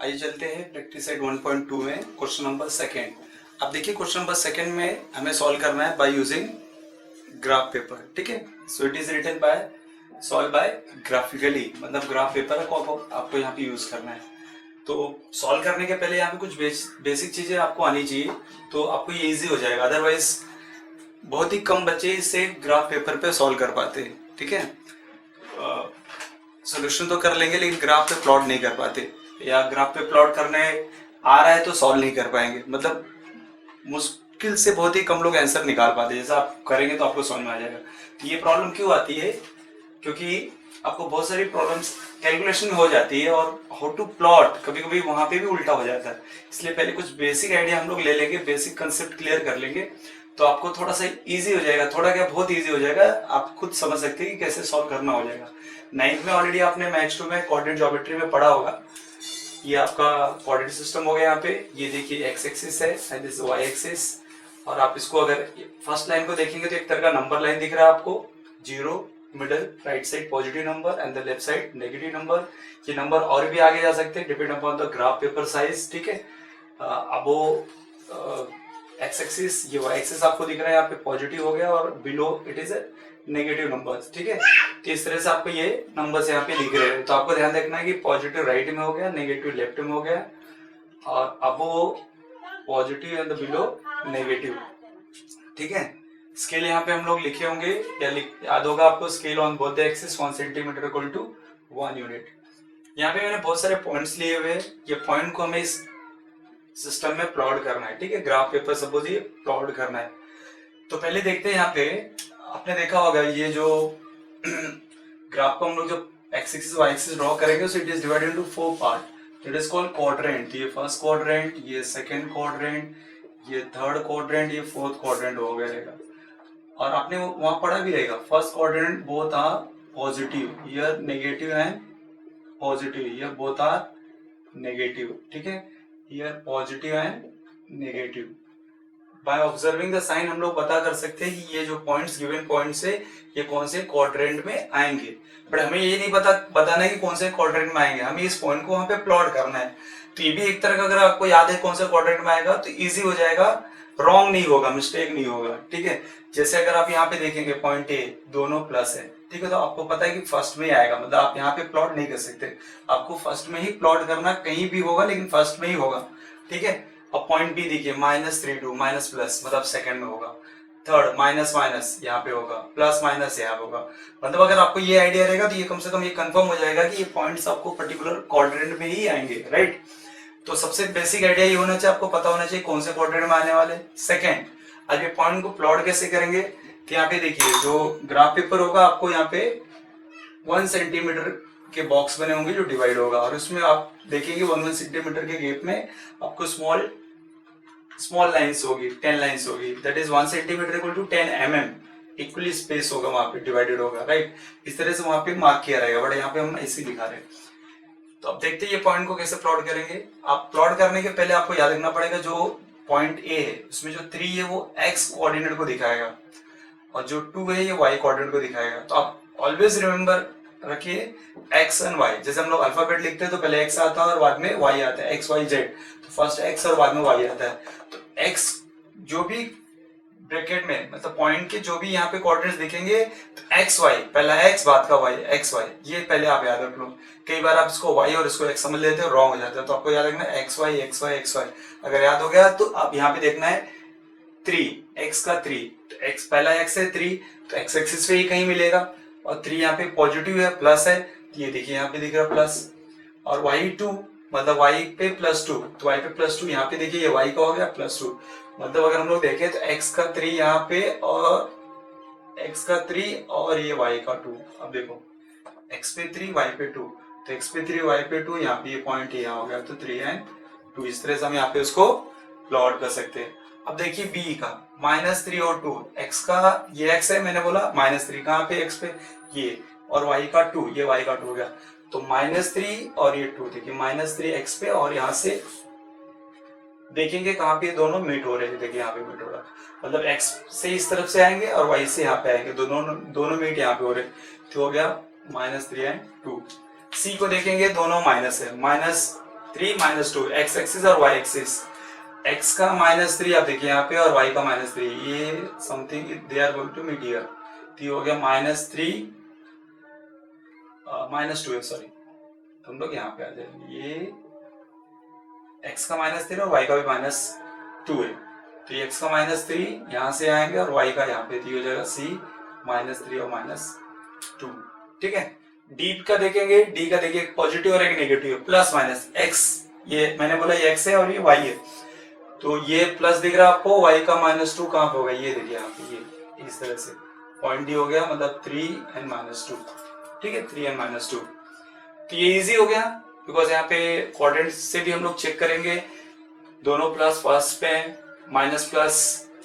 आइए चलते हैं प्रैक्टिस सेट 1.2 में क्वेश्चन नंबर सेकेंड। अब देखिए क्वेश्चन नंबर सेकेंड में हमें सॉल्व करना है बाय यूजिंग ग्राफ पेपर। ठीक है, so it is written by solve by graphically, मतलब ग्राफ पेपर को आपको यहाँ पे यूज करना है। तो सॉल्व करने के पहले यहाँ पे कुछ बेसिक चीजें आपको आनी चाहिए, तो आपको ये इजी हो जाएगा। अदरवाइज बहुत ही कम बच्चे इसे ग्राफ पेपर पे सॉल्व कर पाते हैं। ठीक है, सोल्यूशन तो कर लेंगे लेकिन ग्राफ पे प्लॉट नहीं कर पाते, या ग्राफ पे प्लॉट करने आ रहा है तो सॉल्व नहीं कर पाएंगे। मतलब मुश्किल से बहुत ही कम लोग आंसर निकाल पाते हैं। जैसा आप करेंगे तो आपको समझ में आ जाएगा। तो ये प्रॉब्लम क्यों आती है? क्योंकि आपको बहुत सारी प्रॉब्लम्स कैलकुलेशन में हो जाती है और हाउ टू प्लॉट कभी कभी वहां पे भी उल्टा हो जाता है। इसलिए पहले कुछ बेसिक आइडिया हम लोग ले लेंगे, बेसिक कंसेप्ट क्लियर कर लेंगे, तो आपको थोड़ा सा इजी हो जाएगा। थोड़ा क्या, बहुत इजी हो जाएगा। आप खुद समझ सकते हैं कि कैसे सॉल्व करना हो जाएगा। 9th में ऑलरेडी आपने मैथ्स 2 में कोऑर्डिनेट ज्योमेट्री में पढ़ा होगा। ये आपका कोऑर्डिनेट सिस्टम हो गया। यहाँ पे ये देखिए एक्स एक्सिस है एंड दिस वाई एक्सिस, और आप इसको अगर फर्स्ट लाइन को देखेंगे तो एक तरह का नंबर लाइन दिख रहा है आपको, 0 middle, right side positive number and the left side negative number. ये नंबर और भी आगे जा सकते हैं depend upon the graph paper size. ठीक है, अब वो एक्स एक्सिस, ये वाई एक्सिस आपको दिख रहा है यहाँ पे पॉजिटिव हो गया और below it is negative numbers. ठीक है, तो इस तरह से आपको ये नंबर्स यहाँ पे लिख रहे हैं। तो आपको ध्यान रखना है कि पॉजिटिव राइट में हो गया, नेगेटिव लेफ्ट में हो गया, और अब वो पॉजिटिव एंड बिलो नेगेटिव। ठीक है, स्केल यहाँ पे हम लोग लिखे होंगे, या याद होगा आपको, scale on both the axis 1 centimetre equal to 1 unit. यहाँ पे मैंने बहुत सारे पॉइंट्स लिए हुए हैं। ये पॉइंट को हमें इस सिस्टम में प्लॉट करना है। ठीक है, ग्राफ पेपर सपोज ये प्लॉट करना है। तो पहले देखते हैं यहाँ पे, आपने देखा होगा ये जो ग्राफ को हम लोग जो X axis Y axis draw करेंगे, so it is divided into 4 part. It is called quadrant. ये फर्स्ट क्वाड्रेंट, ये सेकंड क्वाड्रेंट, ये थर्ड क्वाड्रेंट, ये फोर्थ क्वाड्रेंट हो गया रहेगा। और आपने वहां पढ़ा भी रहेगा, first quadrant both are positive, here negative and positive, here both are negative. ठीक है, here positive and negative. By observing the sign हम लोग पता कर सकते हैं कि ये जो पॉइंट्स, गिवन पॉइंट्स है, ये कौन से क्वाड्रेंट में आएंगे। बट हमें ये नहीं बताना है कि कौन से क्वाड्रेंट में आएंगे, हमें इस पॉइंट को वहां पे प्लॉट करना है। तो ये भी एक तरह का, अगर आपको याद है कौन सा क्वाड्रेंट में आएगा तो इजी हो जाएगा, रॉन्ग नहीं होगा, मिस्टेक नहीं होगा। ठीक है, जैसे अगर आप यहाँ पे देखेंगे पॉइंट ए दोनों प्लस है, ठीक है, तो आपको पता है कि फर्स्ट में ही आएगा, मतलब आप यहाँ पे प्लॉट नहीं कर सकते, आपको फर्स्ट में ही प्लॉट करना, कहीं भी होगा लेकिन फर्स्ट में ही होगा। ठीक है, अब पॉइंट बी देखिए, -3 2 माइनस प्लस, मतलब सेकंड में होगा। थर्ड माइनस माइनस यहाँ पे होगा, प्लस माइनस यहाँ होगा। मतलब अगर आपको ये आइडिया रहेगा तो ये कम से कम ये कंफर्म हो जाएगा कि ये पॉइंट्स आपको पर्टिकुलर क्वाड्रेंट में ही आएंगे, राइट। तो सबसे बेसिक आइडिया ये होना चाहिए, आपको पता होना चाहिए कौन से क्वाड्रेंट में आने वाले। सेकंड, अब ये पॉइंट को प्लॉट कैसे करेंगे, तो यहाँ पे देखिए जो ग्राफ पेपर होगा, आपको यहाँ पे 1 सेंटीमीटर के बॉक्स बने होंगे जो डिवाइड होगा, और उसमें आप देखेंगे 1 सेंटीमीटर के गैप में आपको स्मॉल लाइंस होगी, 10 लाइंस होगी, that is 1 centimetre equal to 10 mm equally space होगा, वहां पे डिवाइडेड होगा, राइट। इस तरह से वहां पे मार्क किया रहेगा, बट यहाँ पे हम ऐसे दिखा रहे हैं। तो अब देखते हैं ये पॉइंट को कैसे प्लॉट करेंगे। आप प्लॉट करने के पहले आपको याद रखना पड़ेगा, जो पॉइंट ए है उसमें जो 3 है वो एक्स कोऑर्डिनेट को दिखाएगा, और जो 2 है ये वाई कोऑर्डिनेट को दिखाएगा। तो आप ऑलवेज रिमेंबर रखिए एक्स एंड वाई। जैसे हम लोग अल्फाबेट लिखते हैं तो पहले एक्स आता है और बाद में वाई आता है, एक्स वाई जेड, तो फर्स्ट एक्स और बाद में वाई आता है। तो एक्स जो भी ब्रैकेट में, मतलब पॉइंट के जो भी यहाँ पे कोऑर्डिनेट्स दिखेंगे, तो एक्स वाई, पहला एक्स बाद का वाई, एक्स वाई, ये पहले आप याद रख लो। कई बार आप इसको वाई और इसको एक्स समझ लेते हो, रॉन्ग हो जाता है। तो आपको याद रखना है x y x y x y. अगर याद हो गया तो आप यहाँ पे देखना है 3, एक्स का 3, तो एक्स पहला एक्स है 3, तो एक्स एक्सिस पे ही कहीं मिलेगा, और 3 यहाँ पे पॉजिटिव है, प्लस है, तो ये देखिए यहाँ पे दिख रहा प्लस। और y2 मतलब y पे +2, तो y पे +2, यहाँ पे देखिए ये y का हो गया +2। मतलब अगर हम लोग देखें तो x का 3 यहाँ पे, और x का 3 और ये y का 2। अब देखो x पे 3 y पे 2, तो x पे 3 y पे 2, यहाँ पे ये पॉइंट यहाँ हो गया, तो 3 and 2। इस तरह से हम यहाँ पे उसको प्लॉट कर सकते हैं। अब देखिए b का -3 और 2, x का ये x है, मैंने बोला -3 कहाँ पे, x पे ये, और y का 2, ये y का 2 हो गया। तो -3 और ये 2, देखिए -3 x पे, और यहाँ से देखेंगे कहाँ पे दोनों मीट हो रहे हैं, देखिए यहाँ पे मीट हो रहा है, मतलब x से इस तरफ से आएंगे और y से यहाँ पे आएंगे, दोनों मीट यहाँ पे हो रहे, तो हो गया -3 and 2। c को देखेंगे दोनों माइनस है, 3 माइनस 2, एक्स एक्सिस और वाई एक्सिस। एक्स का -3 आप देखिए यहाँ पे और वाई का -3, ये something they are going to meet here. तो ये हो गया -3 -2 है, सॉरी, हम लोग यहाँ पे आ जाएंगे। ये एक्स का -3 और वाई का भी -2 है, तो ये एक्स का -3 यहाँ से आएंगे और वाई का यहाँ पे, तो हो जाएगा सी -3 और -2। ठीक है, डी का देखेंगे, डी का देखिए पॉजिटिव और एक नेगेटिव, प्लस माइनस एक्स, ये मैंने बोला ये एक्स है और ये वाई है, तो ये प्लस दिख रहा है आपको, वाई का -2 कहाँ पे होगा, ये देखिए यहाँ पे, ये इस तरह से पॉइंट डी हो गया, मतलब 3n -2। ठीक है, 3n -2, तो ये इजी हो गया, बिकॉज यहाँ पे क्वाड्रेंट से भी हम लोग चेक करेंगे, दोनों प्लस फर्स्ट में, माइनस प्लस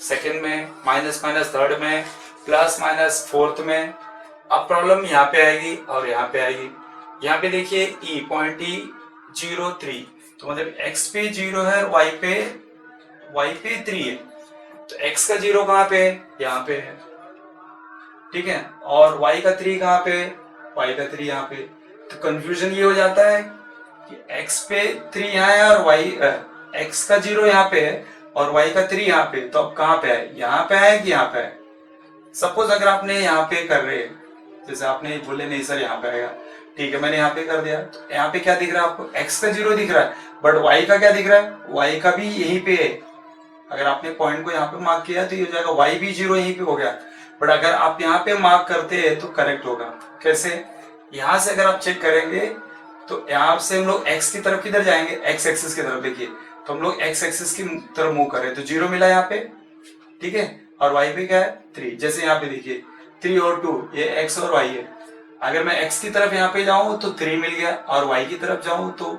सेकंड में, माइनस माइनस थर्ड में, प्लस माइनस फोर्थ में। अब प्रॉब्लम यहाँ पे आएगी और यहाँ पे आएगी। यहाँ पे देखिए ई पॉइंट ई 0 3, तो मतलब x पे 0 है, y पे 3 है, तो x का 0 कहाँ पे है, यहाँ पे है। ठीक है, और y का 3 कहाँ पे, y का 3 यहाँ पे। तो कंफ्यूजन ये हो जाता है कि x पे 3 यहाँ है और x का 0 यहाँ पे है और y का 3 यहाँ पे, तो अब कहाँ पे है, यहाँ पे है कि यहाँ पे है। सपोज अगर आपने यहाँ पे कर रहे हैं, जैसे आपने बोले नहीं सर यहाँ पे आएगा, ठीक है मैंने यहाँ पे कर दिया, तो यहाँ पे क्या दिख रहा है आपको, x का 0 दिख रहा है, बट y का क्या दिख रहा है, y का भी यहीं पे है। अगर आपने पॉइंट को यहाँ पे मार्क किया तो ये हो जाएगा y भी 0 यहीं पे हो गया, बट अगर आप यहाँ पे मार्क करते हैं तो करेक्ट होगा। कैसे, यहाँ से अगर आप चेक करेंगे तो यहाँ से हम लोग x की तरफ किधर जाएंगे, x एक्सिस की तरफ, देखिए तो हम लोग x एक्सिस की तरफ मूव कर रहे हैं, तो 0 मिला यहाँ पे। ठीक है, और y पे क्या है 3, जैसे यहाँ पे देखिए 3 और 2, ये x और y है। अगर मैं x की तरफ यहाँ पे जाऊं तो 3 मिल गया और y की तरफ जाऊं तो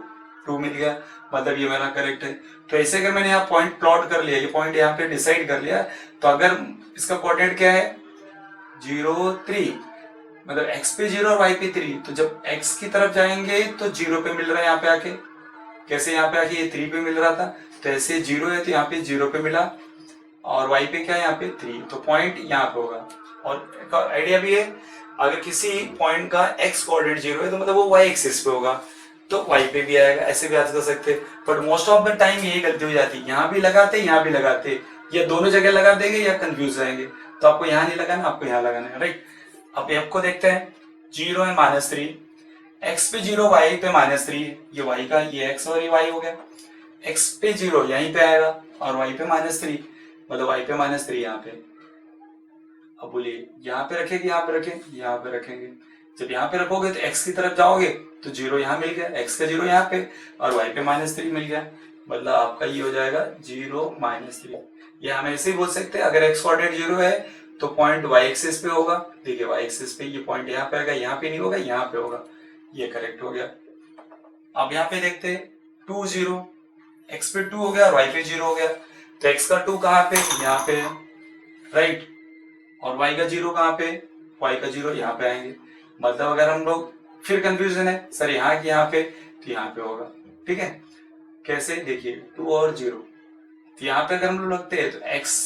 2 मिल गया, मतलब ये मेरा करेक्ट है। तो ऐसे अगर मैंने यहाँ पॉइंट प्लॉट कर लिया, ये पॉइंट यहाँ पे डिसाइड कर लिया, तो अगर इसका कोऑर्डिनेट क्या है 0 3, मतलब x पे 0 और y पे 3, तो जब x की तरफ जाएंगे तो 0 पे मिल रहा है यहाँ पे आके। कैसे, यहाँ पे आके ये 3 पे मिल रहा था, तो ऐसे 0 है तो यहाँ पे 0 पे मिला, और y पे क्या है यहाँ पे 3, तो पॉइंट यहाँ पे होगा। और एक आइडिया भी है, अगर किसी पॉइंट का x कोऑर्डिनेट 0 है तो मतलब वो y एक्सिस पे होगा, तो y पे भी आएगा, ऐसे भी याद कर सकते। But most of the time यही गलती हो जाती है, यहाँ भी लगाते यहाँ भी लगाते, या दोनों जगह लगा देंगे या कंफ्यूज रहेंगे। तो आपको यहाँ नहीं लगाना, आपको यहाँ लगाना है, राइट। अब f को देखते हैं, 0 है -3, x पे 0 y पे -3, ये y का, ये x और ये y हो गया। x पे 0 यहीं पे आएगा और y पे -3, मतलब y पे -3 यहाँ पे। अब बोलिए यहाँ पे रखेंगे, यहाँ पे रखें, यहाँ पे रखेंगे। जब यहाँ पे रखोगे तो x की तरफ जाओगे तो 0 यहाँ मिल गया, x का 0 यहाँ पे और y पे -3 मिल गया, मतलब आपका ये हो जाएगा 0 -3। ये हम ऐसे ही बोल सकते हैं, अगर x कोऑर्डिनेट 0 है तो पॉइंट y एक्सिस पे होगा। देखिए y एक्सिस पे ये पॉइंट यहाँ पे आएगा, यहाँ पे नहीं होगा, यहाँ पे होगा, ये करेक्ट हो गया। अब यहाँ पे देखते हैं 2 0, x पे 2 हो गया और y पे 0 हो गया, तो x का 2 कहाँ पे, यहाँ पे है, राइट। और y का 0 कहाँ पे, y का 0 यहाँ पे आएंगे। मतलब अगर हम लोग, फिर कंफ्यूजन है सर यहाँ की यहाँ पे, तो यहाँ पे होगा। ठीक है, कैसे, देखिए 2 और 0, तो यहाँ पे अगर हम लोग लगते हैं तो x,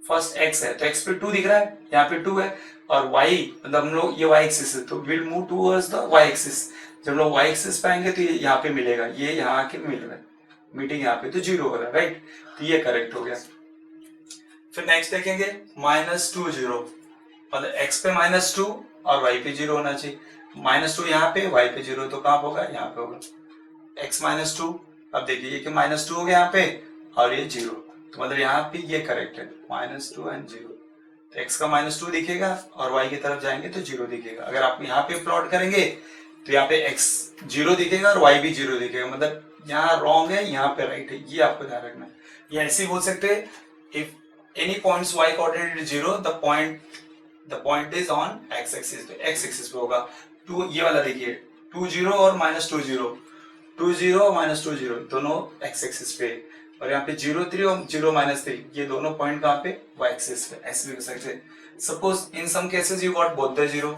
फर्स्ट x है तो x पे 2 दिख रहा है, यहाँ पे 2 है, और y मतलब हम लोग ये y एक्सिस है तो will move towards the y axis. जब लोग y एक्सिस पे आएंगे तो ये यहाँ पे मिलेगा, ये यहाँ आके मिल रहा है, मीटिंग यहाँ पे, तो 0 हो रहा है, राइट। तो ये करेक्ट हो गया। फिर नेक्स्ट देखेंगे -2 0, मतलब x पे -2 और y पे 0 होना चाहिए। -2 यहाँ पे, y पे 0, तो कहाँ होगा, यहाँ पे होगा, x -2। अब देखिए ये कि -2 हो गया यहाँ पे और ये 0, तो मतलब यहाँ पे ये करेक्ट है, -2 एंड 0। तो x का -2 दिखेगा और y की तरफ जाएंगे तो 0 दिखेगा। अगर आप यहाँ पे प्लॉट करेंगे तो यहाँ पे x 0 दिखेगा और y भी 0 दिखेगा, मतलब यहाँ रॉन्ग है, यहाँ पे राइट है, ये आपको ध्यान रखना है। ये ऐसे ही बोल सकते हैं, if any points y coordinate is 0, the point is on x axis, तो x axis पे होगा। 2 ये वाला देखिए 2 0 और -2 0, 2 0 और -2 0 दोनों x axis पे, और यहाँ पे 0 3 और 0 -3 ये दोनों पॉइंट कहाँ पे, y axis पे। ऐसे भी कर सकते हैं। Suppose in some cases you got both the 0,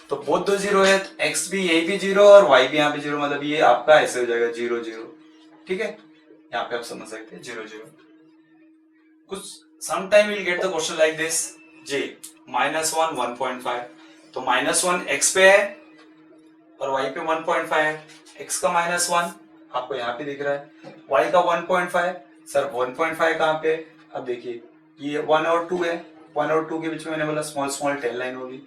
तो बोथ द 0 है तो x भी यही भी 0 और y भी यहाँ पे 0, मतलब ये आपका ऐसे हो जाएगा 0 0। ठीक है, यहाँ पे आप समझ सकते हैं 0 0। कुछ sometime we'll get the question like this, j -1 1.5, तो -1 x पे है और y पे 1.5 है, x का -1 आपको यहाँ पे दिख रहा है। y का 1.5, सर 1.5 कहाँ पे? अब देखिए ये 1 और 2 है, 1 और 2 के बीच में मैंने बोला स्मॉल स्मॉल टेल लाइन होगी,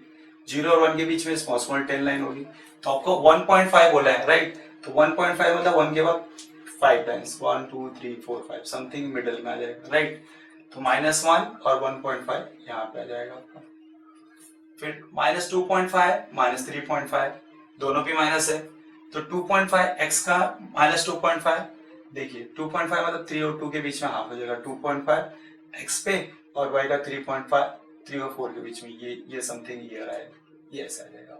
0 और 1 के बीच में स्मॉल स्मॉल टेल लाइन होगी, तो आपको 1.5 बोला है, राइट? तो 1.5 मतलब 1 के बाद 5 टाइम्स, 1 2 3 4 5 समथिंग मिडल में आ जाएगा, राइट? तो -1 और 1.5 यहाँ पे आ जाएगा आपका। फिर -2.5 -3.5 दोनों भी माइनस है, तो 2.5 x का -2.5, देखिए 2.5 मतलब 3 और 2 के बीच में हाफ हो जाएगा, 2.5 x पे, और y का 3.5 3 और 4 के बीच में, ये समथिंग ये रहा है, ये ऐसा आ जाएगा।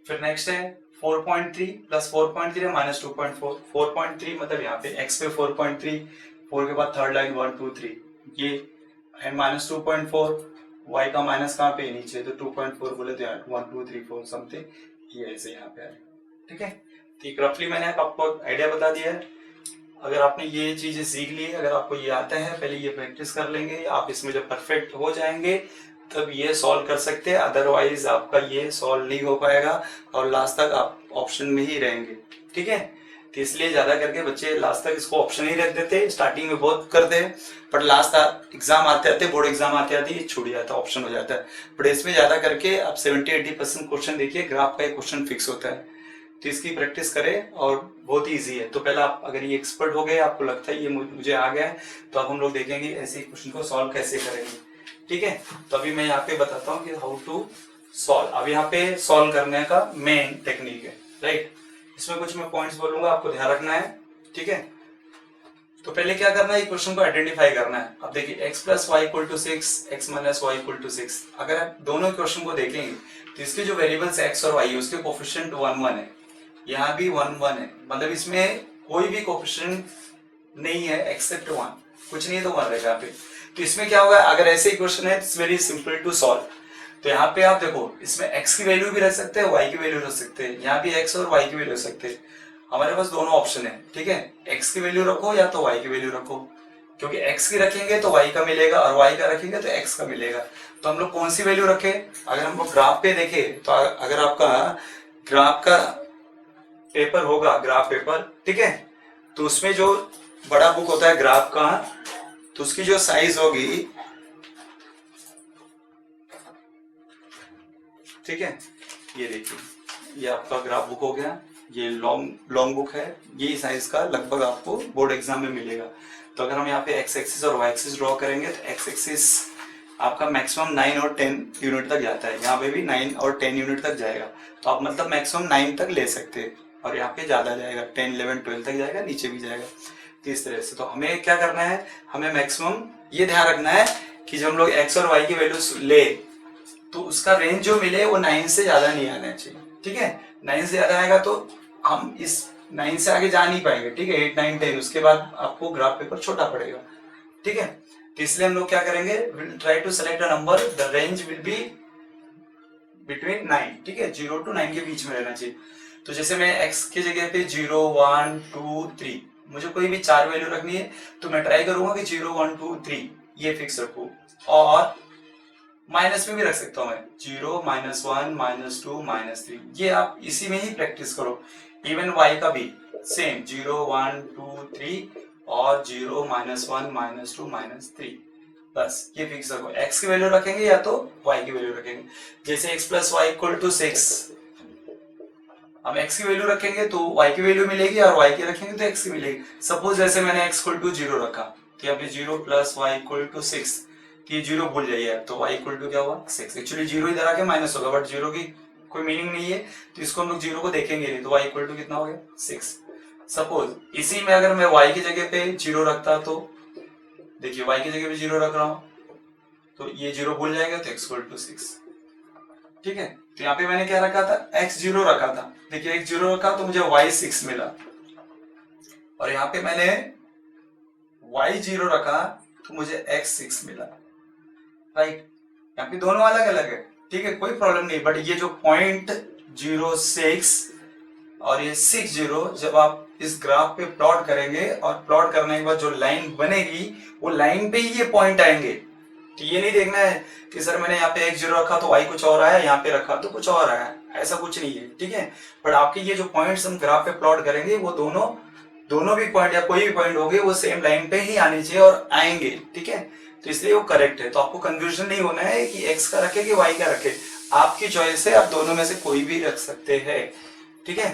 फिर नेक्स्ट है 4.3 प्लस 4.3 -2.4, 4.3 मतलब यहाँ पे x पे 4.3, 4 के बाद थर्ड लाइन 1 2 3 ये, एंड -2.4, y का माइनस कहाँ पे नीचे, तो 2.4 बोले तो 1 2 3 4 समथिंग ये ऐसे यहाँ पे आएगा, ठीक है? तो रफली मैंने आपको आइडिया बता दिया है। अगर आपने ये चीजें सीख ली, अगर आपको ये आता है, पहले ये प्रैक्टिस कर लेंगे, आप इसमें जब परफेक्ट हो जाएंगे तब ये सॉल्व कर सकते हैं, अदरवाइज आपका ये सॉल्व नहीं हो पाएगा और लास्ट तक आप ऑप्शन में ही रहेंगे, ठीक है? तो इसलिए ज्यादा करके बच्चे लास्ट तक इसको ऑप्शन ही रख देते, स्टार्टिंग में बहुत करते हैं, बट लास्ट एग्जाम आते आते, बोर्ड एग्जाम आते आते ये छूट जाता है, ऑप्शन हो जाता है। बट इसमें ज्यादा करके आप 70-80% क्वेश्चन देखिए, ग्राफ का एक क्वेश्चन फिक्स होता है, तो इसकी प्रैक्टिस करें और बहुत इजी है। तो पहले आप अगर ये एक्सपर्ट हो गए, आपको लगता है ये मुझे आ गया है, तो अब हम लोग देखेंगे ऐसे क्वेश्चन को सॉल्व कैसे करेंगे, ठीक है? तो अभी मैं यहाँ पे बताता हूँ कि हाउ टू सॉल्व। अब यहाँ पे सॉल्व करने का मेन टेक्निक है, राइट? इसमें कुछ मैं पॉइंट्स बोलूंगा, आपको ध्यान रखना है, ठीक है? तो पहले क्या करना है, क्वेश्चन को आइडेंटिफाई करना है। अब देखिए x + y = 6, x - y = 6, अगर आप दोनों क्वेश्चन को देखेंगे तो इसके जो वेरिएबल्स x और y है उसके कोफिशिएंट 1 1 है, यहाँ भी 1 1 है, मतलब इसमें कोई भी कोफिशिएंट नहीं है एक्सेप्ट 1, कुछ नहीं है तो 1 रहेगा यहाँ पे। तो इसमें क्या होगा, अगर ऐसे क्वेश्चन है it's very simple to solve. तो यहाँ पे आप देखो, इसमें x की वैल्यू भी रख सकते हैं, y की वैल्यू रख सकते हैं, यहाँ भी x और y की वैल्यू रख सकते हैं। हमारे पास दोनों ऑप्शन है, ठीक है? x की वैल्यू रखो या तो y की वैल्यू रखो, क्योंकि x की रखेंगे तो y का मिलेगा और y का रखेंगे तो x का मिलेगा। तो हम लोग कौन सी वैल्यू रखें? अगर हम लोग ग्राफ पे देखें तो अगर आपका ग्राफ का पेपर होगा, ग्राफ पेपर, ठीक है, तो उसमें जो बड़ा बुक होता है ग्राफ का, तो उसकी जो साइज होगी, ठीक है, ये देखिए ये आपका ग्राफ बुक हो गया, ये लॉन्ग बुक है, ये साइज का लगभग आपको बोर्ड एग्जाम में मिलेगा। तो अगर हम यहाँ पे x एक्सिस और y एक्सिस ड्रॉ करेंगे तो x एक्सिस आपका मैक्सिमम 9 और 10 यूनिट तक जाता है, यहाँ पे भी 9 और 10 यूनिट तक जाएगा, तो आप मतलब मैक्सिमम 9 तक ले सकते हैं, और यहाँ पे ज्यादा जाएगा, 10 11 12 तक जाएगा, नीचे भी जाएगा। तो इस तरह से तो हमें क्या करना है, हमें मैक्सिमम ये ध्यान रखना है कि जब हम लोग x और y की वैल्यू ले तो उसका रेंज जो मिले वो 9 से ज्यादा नहीं आना चाहिए, ठीक है? 9 से ज्यादा आएगा तो हम इस 9 से आगे जा नहीं पाएंगे, ठीक है? 8 9 10 उसके बाद आपको ग्राफ पेपर छोटा पड़ेगा, ठीक है? तो इसलिए हम लोग क्या करेंगे, will try to select a number, the range will be between 9, ठीक है? 0 to 9 के बीच में रहना चाहिए। तो जैसे मैं x की जगह पे 0 1 2 3, मुझे कोई भी 4 वैल्यू रखनी है तो मैं ट्राई करूंगा कि 0 1 2 3 ये फिक्स रखूं, और माइनस में भी रख सकता हूं मैं, 0 -1 -2 -3, ये आप इसी में ही प्रैक्टिस करो। इवन y का भी सेम 0 1 2 3 और 0 -1 -2 -3, बस ये फिक्स रखो। x की वैल्यू रखेंगे या तो y की वैल्यू रखेंगे, जैसे x + y = 6, हम x की वैल्यू रखेंगे तो y की वैल्यू मिलेगी और y की रखेंगे तो x की मिलेगी। सपोज जैसे मैंने x = 0 रखा, तो यहाँ पे 0 + y = 6, कि 0 भूल जाइए, तो y = क्या हुआ 6, एक्चुअली 0 इधर आके माइनस होगा, बट 0 की कोई मीनिंग नहीं है, तो इसको हम लोग 0 को देखेंगे नहीं, तो y = कितना हो गया 6। सपोज इसी में अगर मैं y की जगह पे 0 रखता, तो देखिए y की जगह पे 0 रख रहा हूं, तो ये 0 भूल जाएगा तो x = 6, ठीक है? तो यहाँ पे मैंने क्या रखा था, x 0 रखा था, देखिए x 0 रखा तो मुझे y 6 मिला, और यहाँ पे मैंने y 0 रखा तो मुझे x 6 मिला, राइट? यहाँ पे दोनों अलग अलग है, ठीक है, कोई प्रॉब्लम नहीं, बट ये जो पॉइंट 0 6 और ये 6 0 जब आप इस ग्राफ पे प्लॉट करेंगे और प्लॉट करने के बाद जो लाइन बनेगी वो लाइन पे ही ये पॉइंट आएंगे, तो ये नहीं देखना है कि सर मैंने यहाँ पे x 0 रखा तो y कुछ और आया, यहाँ पे रखा तो कुछ और आया, ऐसा कुछ नहीं है, ठीक है। बट आपके ये जो पॉइंट्स हम ग्राफ पे प्लॉट करेंगे वो दोनों भी पॉइंट या कोई भी पॉइंट होंगे वो सेम लाइन पे ही आने चाहिए और आएंगे, ठीक है। तो इसलिए वो करेक्ट है। तो आपको कंफ्यूजन नहीं होना है कि x का रखे कि y का रखे, आपकी चॉइस है, आप दोनों में से कोई भी रख सकते हैं, ठीक है।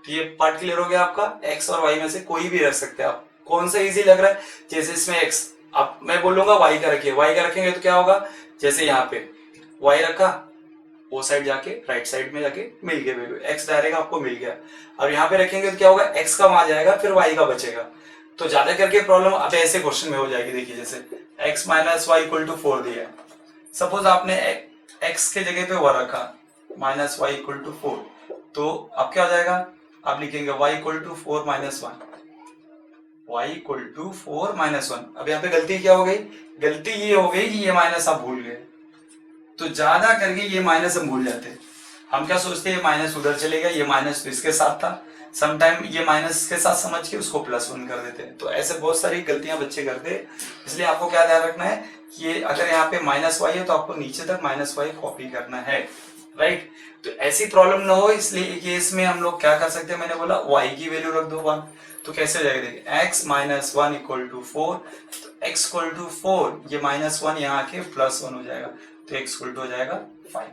तो ये पार्ट क्लियर हो गया आपका, x और y में से कोई भी रख सकते हैं आप। कौन सा इजी लग रहा है? जैसे इसमें x, अब मैं बोलूंगा y का रखिए, y का रखेंगे तो क्या होगा, जैसे यहाँ पे y रखा, वो साइड जाके राइट साइड में जाके मिल गया वैल्यू, x डायरेक्ट आपको मिल गया। अब यहाँ पे रखेंगे तो क्या होगा, x का वहां जाएगा फिर y का बचेगा। तो ज्यादा करके प्रॉब्लम अब ऐसे क्वेश्चन में हो जाएगी, देखिए जैसे x minus Y equal to 4 दिया, सपोज आपने x के जगह पे 1 रखा, माइनस वाई इक्वल टू 4, तो अब क्या हो जाएगा, आप लिखेंगे y equal to 4 minus 1, y equal to 4 minus 1। अब यहाँ पे गलती क्या हो गई, गलती ये हो गई कि ये माइनस आप भूल गए, तो ज्यादा करके ये माइनस हम भूल जाते हैं। हम क्या सोचते हैं, ये माइनस उधर चलेगा, ये माइनस तो इसके साथ था, समटाइम ये माइनस के साथ समझ के उसको प्लस 1 कर देते हैं। तो ऐसे बहुत सारी गलतियां बच्चे करते हैं। इसलिए आपको क्या ध्यान रखना है कि ये अगर यहाँ पे माइनस वाई है तो आपको नीचे तक माइनस वाई कॉपी करना है, राइट। तो ऐसी प्रॉब्लम ना हो, इसलिए केस में हम लोग क्या कर सकते हैं, मैंने बोला y की वैल्यू रख दो 1, तो कैसे हो जाएगा, देखिए x माइनस 1 इक्वल टू 4, तो x इक्वल टू 4, ये माइनस 1 यहाँ आके प्लस 1 हो जाएगा, तो x इक्वल टू हो जाएगा 5।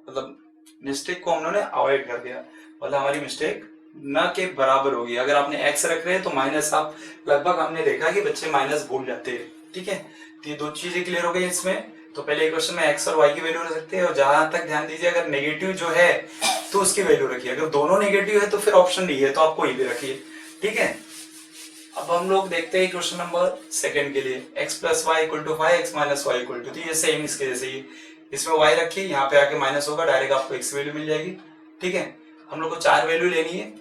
मतलब मिस्टेक को हम लोगों ने अवॉइड कर दिया, मतलब हमारी मिस्टेक न के बराबर होगी। अगर आपने x रख रहे हैं तो माइनस, आप लगभग हमने देखा कि बच्चे माइनस भूल जाते हैं, ठीक है। तो ये दो चीजें क्लियर हो गई इसमें। तो पहले क्वेश्चन में x और y की वैल्यू रख सकते हैं, और जहां तक ध्यान दीजिए अगर नेगेटिव जो है तो उसकी वैल्यू रखिए, अगर दोनों नेगेटिव है तो फिर ऑप्शन नहीं है, तो आप कोई भी रखिए, ठीक है। अब हम लोग देखते हैं क्वेश्चन नंबर 2 के लिए, x plus y equal to 5, x minus Y equal to, तो ये सेम इसके जैसे ही, इसमें y रखिए, यहाँ पे आके माइनस होगा, डायरेक्ट आपको x वैल्यू मिल जाएगी, ठीक है। हम लोग को 4 वैल्यू लेनी है,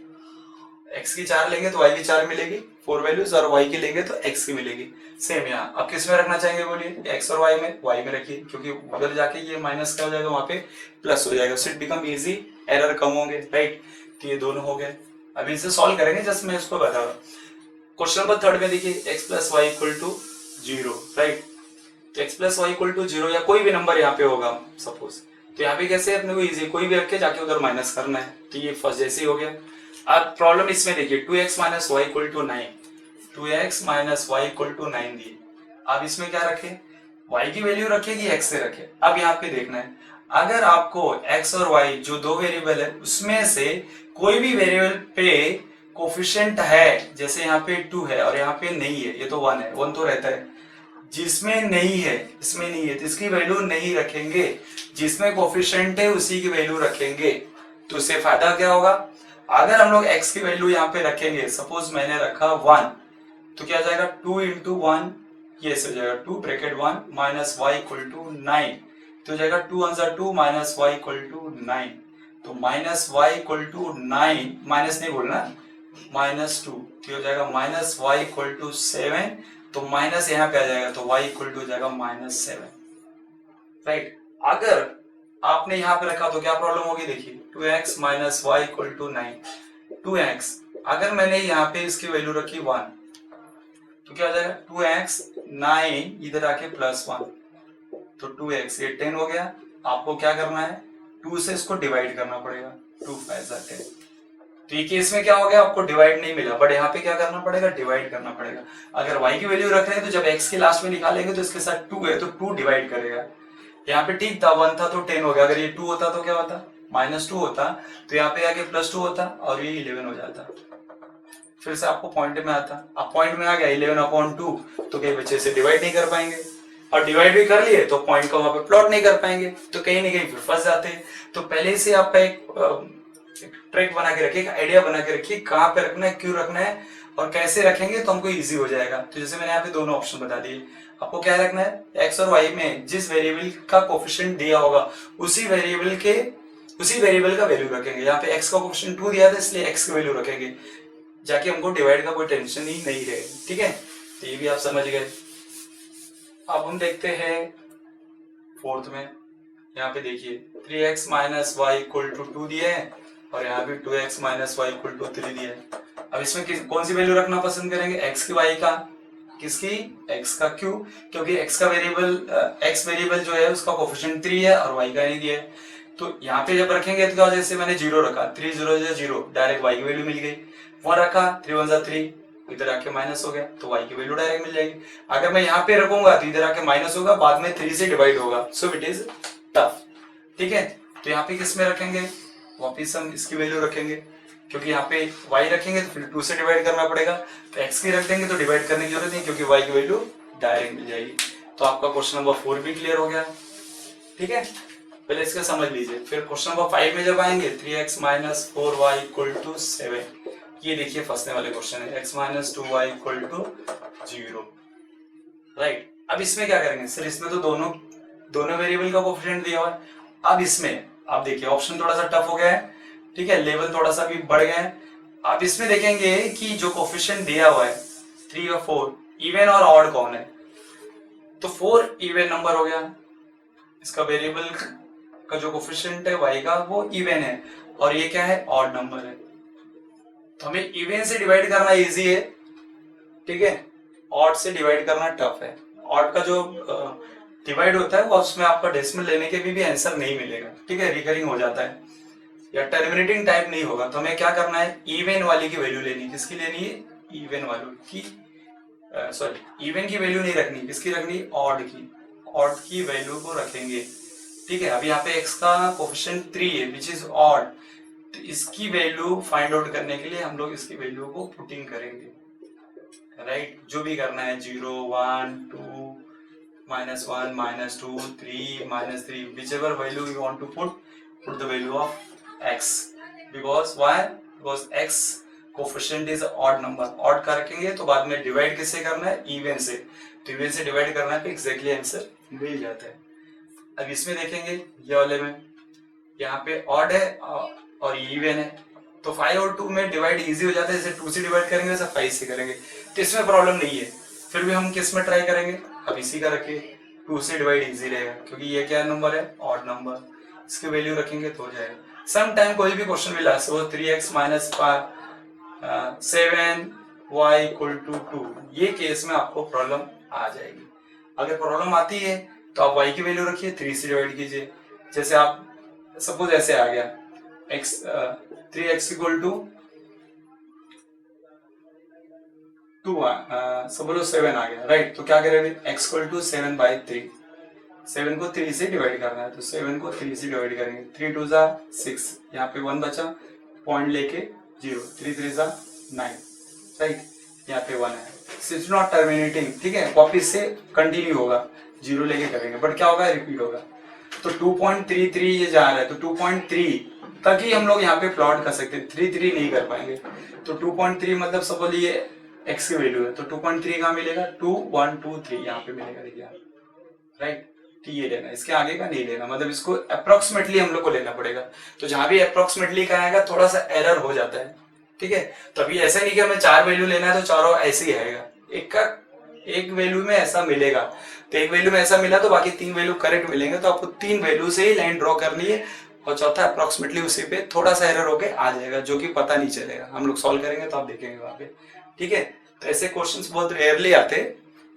x की 4 लेंगे तो y की 4 मिलेगी, 4 वैल्यूज, और y की लेंगे तो x की मिलेगी। सेम यहाँ अब किस में रखना चाहेंगे बोलिए, x और y में, y में रखिए, क्योंकि उधर जाके ये माइनस क्या हो जाएगा, वहां पे प्लस हो जाएगा, so it become easy, error कम होंगे, राइट। तो ये दोनों हो गए। अभी इसे सॉल्व करेंगे, जस्ट मैं इसको बता रहा हूँ। क्वेश्चन नंबर 3 में देखिए x plus y equal to 0, right. तो x plus y equal to 0 या कोई भी नंबर यहाँ पे होगा सपोज, तो यहाँ पे कैसे अपने को इजी, कोई भी रख के जाके उधर माइनस करना है, तो ये फर्स्ट जैसे ही हो गया। अब प्रॉब्लम इसमें देखिए 2x minus Y equal to 9, 2x minus Y equal to 9 दिए। अब इसमें क्या रखे, y की वैल्यू रखे कि x से रखे। अब यहाँ पे देखना है, अगर आपको x और y जो दो वेरिएबल है उसमें से कोई भी वेरिएबल पे कोफिशिएंट है, जैसे यहाँ पे 2 है और यहाँ पे नहीं है, ये तो 1 है, 1 तो रहता है, जिसमें नहीं है इसमें नहीं है तो इसकी वैल्यू नहीं रखेंगे, जिसमें कोफिशिएंट है उसी की वैल्यू रखेंगे। तो उससे फायदा क्या होगा, अगर हम लोग x की वैल्यू यहाँ पे रखेंगे, सपोज मैंने रखा 1, तो क्या जाएगा 2 इंटू 1, ये ऐसे हो जाएगा 2 bracket 1 minus Y equal to 9, तो हो जाएगा 2 answer 2 minus Y equal to 9, तो minus Y equal to 9, minus नहीं बोलना, माइनस 2, तो हो जाएगा माइनस वाई इक्वल टू 7, तो माइनस यहाँ पे आ जाएगा, तो y इक्वल टू हो जाएगा माइनस 7, राइट। अगर आपने यहाँ पे रखा तो क्या प्रॉब्लम होगी, देखिए 2x minus Y equal to 9, 2x, अगर मैंने यहाँ पे इसकी वैल्यू रखी 1, तो क्या हो जाएगा 2x 9 इधर आके प्लस 1, तो 2x, ये 10 हो गया। आपको क्या करना है, 2 से इसको डिवाइड करना पड़ेगा, 2 5 10। तो ये केस में क्या हो गया, आपको डिवाइड नहीं मिला, बट यहाँ पे क्या करना पड़ेगा, डिवाइड करना पड़ेगा। अगर y की वैल्यू रख रहे हैं तो जब x के लास्ट में निकालेंगे तो इसके साथ 2 है तो 2 डिवाइड करेगा। यहाँ पे ठीक था, 1 था तो 10 हो गया, अगर ये 2 होता तो क्या होता, -2 होता, तो यहाँ पे आके +2 होता और ये 11 हो जाता। फिर से आपको पॉइंट में आता, अब पॉइंट में आ गया 11/2, तो कई बच्चे से डिवाइड नहीं कर पाएंगे, और डिवाइड भी कर लिए तो पॉइंट को वहां पे प्लॉट नहीं कर पाएंगे, तो कहीं ना कहीं फिर फंस जाते हैं। तो पहले से आपका एक ट्रैक बना के रखिए, एक आइडिया बना के रखिए, कहाँ पे रखना है, क्यों रखना है और कैसे रखेंगे तो हमको इजी हो जाएगा। तो जैसे मैंने यहाँ पे दोनों ऑप्शन बता दिए, आपको क्या रखना है, x और y में जिस वेरिएबल का कोफिशिएंट दिया होगा उसी वेरिएबल का वैल्यू रखेंगे। यहाँ पे x का कोफिशिएंट 2 दिया था इसलिए x की वैल्यू रखेंगे, जाके हमको डिवाइड का कोई टेंशन ही नहीं रहे, ठीक है। तो ये भी आप समझ गए। अब हम देखते हैं 4th में, यहाँ पे देखिए 3x minus Y equal to 2 दिए है और यहाँ भी 2x minus Y equal to 3 दिया है। अब इसमें कौन सी वैल्यू रखना पसंद करेंगे, x की y का किसकी, x का, क्यों, क्योंकि x का वेरिएबल x वेरिएबल जो है उसका कोफिशिएंट 3 है और y का नहीं दिया है। तो यहाँ पे जब रखेंगे तो क्या हो, जैसे मैंने 0 रखा, 3 0 0, डायरेक्ट y की वैल्यू मिल गई। 1 रखा, 3 1 3, इधर आके माइनस हो गया तो y की वैल्यू डायरेक्ट मिल जाएगी। अगर मैं यहाँ पे रखूंगा तो इधर आके माइनस होगा, बाद में 3 से डिवाइड होगा, सो इट इज टफ। ठीक है, तो यहाँ पे किस में रखेंगे, वापिस हम इसकी वैल्यू रखेंगे, क्योंकि यहाँ पे y रखेंगे तो फिर 2 से डिवाइड करना पड़ेगा, तो x की रख देंगे तो डिवाइड करने की जरूरत नहीं, क्योंकि y की वैल्यू डायरेक्ट मिल जाएगी। तो आपका क्वेश्चन नंबर 4 भी क्लियर हो गया। ठीक है, पहले इसका समझ लीजिए, फिर क्वेश्चन नंबर 5 में जब आएंगे 3x minus 4y equal to 7, ये देखिए फंसने वाले क्वेश्चन है, x minus 2y equal to 0, right. अब इसमें क्या करेंगे सर, इसमें तो दोनों वेरिएबल का कोएफिशिएंट दिया हुआ है। अब इसमें आप देखिए ऑप्शन थोड़ा सा टफ हो गया है, ठीक है, लेवल थोड़ा सा भी बढ़ गया है। आप इसमें देखेंगे कि जो कोएफिशिएंट दिया हुआ है 3 और 4, इवन और ऑड कौन है, तो 4 इवन नंबर हो गया, इसका वेरिएबल का जो कोएफिशिएंट है y का वो इवन है, और ये क्या है, ऑड नंबर है। तो हमें इवन से डिवाइड करना इजी है, ठीक है, ऑड से डिवाइड करना टफ है। ऑड का जो डिवाइड होता है वो उसमें आपका डेसिमल लेने के भी आंसर नहीं मिलेगा, ठीक है, रिकरिंग हो जाता है या टर्मिनेटिंग टाइप नहीं होगा। तो हमें क्या करना है, इवन वाली की वैल्यू लेनी, किसकी लेनी है, इवन वालों की, सॉरी इवन की वैल्यू नहीं रखनी, किसकी रखनी, ऑड की, ऑड की वैल्यू को रखेंगे। ठीक है, अब यहाँ पे x का कोएफिशिएंट 3 है विच इज ऑड, तो इसकी वैल्यू फाइंड आउट करने के लिए हम लोग इसकी वैल्यू को पुटिंग करेंगे, राइट। जो भी करना है 0 1 2 -1 -2 3 -3, whichever value you want to put the value of x, because why, because x coefficient is odd number, odd का रखेंगे तो बाद में डिवाइड किससे करना है, इवन से, तो इवन से डिवाइड करना है तो एग्जैक्टली आंसर मिल जाता है। अब इसमें देखेंगे ये वाले में, यहाँ पे ऑड है और इवन है, तो 5 और 2 में डिवाइड इजी हो जाता है, जैसे 2 से डिवाइड करेंगे वैसे 5 से करेंगे, तो इसमें प्रॉब्लम नहीं है। फिर भी हम किस में ट्राई करेंगे, अब इसी का रखिए, 2 से डिवाइड इजी रहेगा, क्योंकि ये क्या नंबर है, ऑड नंबर, इसकी वैल्यू रखेंगे तो हो जाएगा। सम टाइम कोई भी क्वेश्चन मिला, सो 3x minus 7y equal to 2, ये केस में आपको प्रॉब्लम आ जाएगी। अगर प्रॉब्लम आती है तो आप y की वैल्यू रखिए, 3 से डिवाइड कीजिए। जैसे आप सपोज ऐसे आ गया x 3x equal to 2, suppose 7 आ गया, राइट। तो क्या करेंगे, x इक्वल टू 7/3, 7 को 3 से डिवाइड करना है, तो 7 को 3 से डिवाइड करेंगे, 3 2 6, यहाँ पे 1 बचा, पॉइंट लेके 0, 3 3 9, राइट, यहाँ पे 1 है, इट्स नॉट टर्मिनेटिंग, ठीक है, वापिस से कंटिन्यू होगा, 0 लेके करेंगे, बट क्या होगा, रिपीट होगा। तो 2.33 ये जा रहा है, तो 2.3 तक ही हम लोग यहाँ पे प्लॉट कर सकते हैं, 3 नहीं कर पाएंगे। तो 2.3 मतलब सपोज ये x की वैल्यू है, तो 2.3 कहाँ मिलेगा, 2 1 2 3 यहाँ पे मिलेगा, देखिए राइट। तो ये लेना, इसके आगे का नहीं लेना, मतलब इसको अप्रोक्सीमेटली हम लोग को लेना पड़ेगा। तो जहां भी अप्रोक्सीमेटली का आएगा थोड़ा सा एरर हो जाता है, ठीक है। तो अभी ऐसा नहीं कि हमें 4 वैल्यू लेना है तो चारों ऐसे ही आएगा, एक वैल्यू में ऐसा मिलेगा, तो एक वैल्यू में ऐसा मिला तो बाकी 3 वैल्यू करेक्ट मिलेंगे, तो आपको 3 वैल्यू से ही लाइन ड्रॉ करनी है, और चौथा अप्रोक्सीमेटली उसी पे थोड़ा सा एरर होके आ जाएगा, जो कि पता नहीं चलेगा, हम लोग सॉल्व करेंगे तो आप देखेंगे वहां पे, ठीक है। तो ऐसे क्वेश्चंस बहुत रेयरली आते,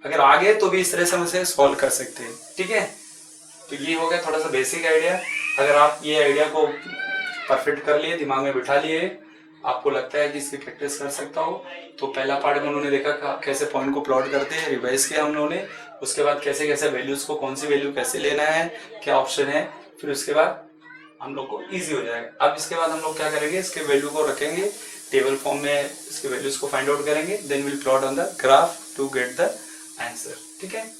अगर आ गए तो भी इस तरह से हम इसे सॉल्व कर सकते हैं, ठीक है। तो ये हो गया थोड़ा सा बेसिक आइडिया। अगर आप ये आइडिया को परफेक्ट कर लिए, दिमाग में बिठा लिए, आपको लगता है कि इसकी प्रैक्टिस कर सकता हो, तो पहला पार्ट में उन्होंने देखा कैसे पॉइंट को प्लॉट करते हैं, रिवाइज किया हम लोगों ने, उसके बाद कैसे कैसे वैल्यूज को, कौन सी वैल्यू कैसे लेना है, क्या ऑप्शन है, फिर उसके बाद हम लोग को इजी हो जाएगा। अब इसके बाद हम लोग क्या करेंगे, इसके वैल्यू को रखेंगे टेबल फॉर्म में, इसके वैल्यूज को फाइंड आउट करेंगे, then will plot on the graph to get the answer, ठीक है।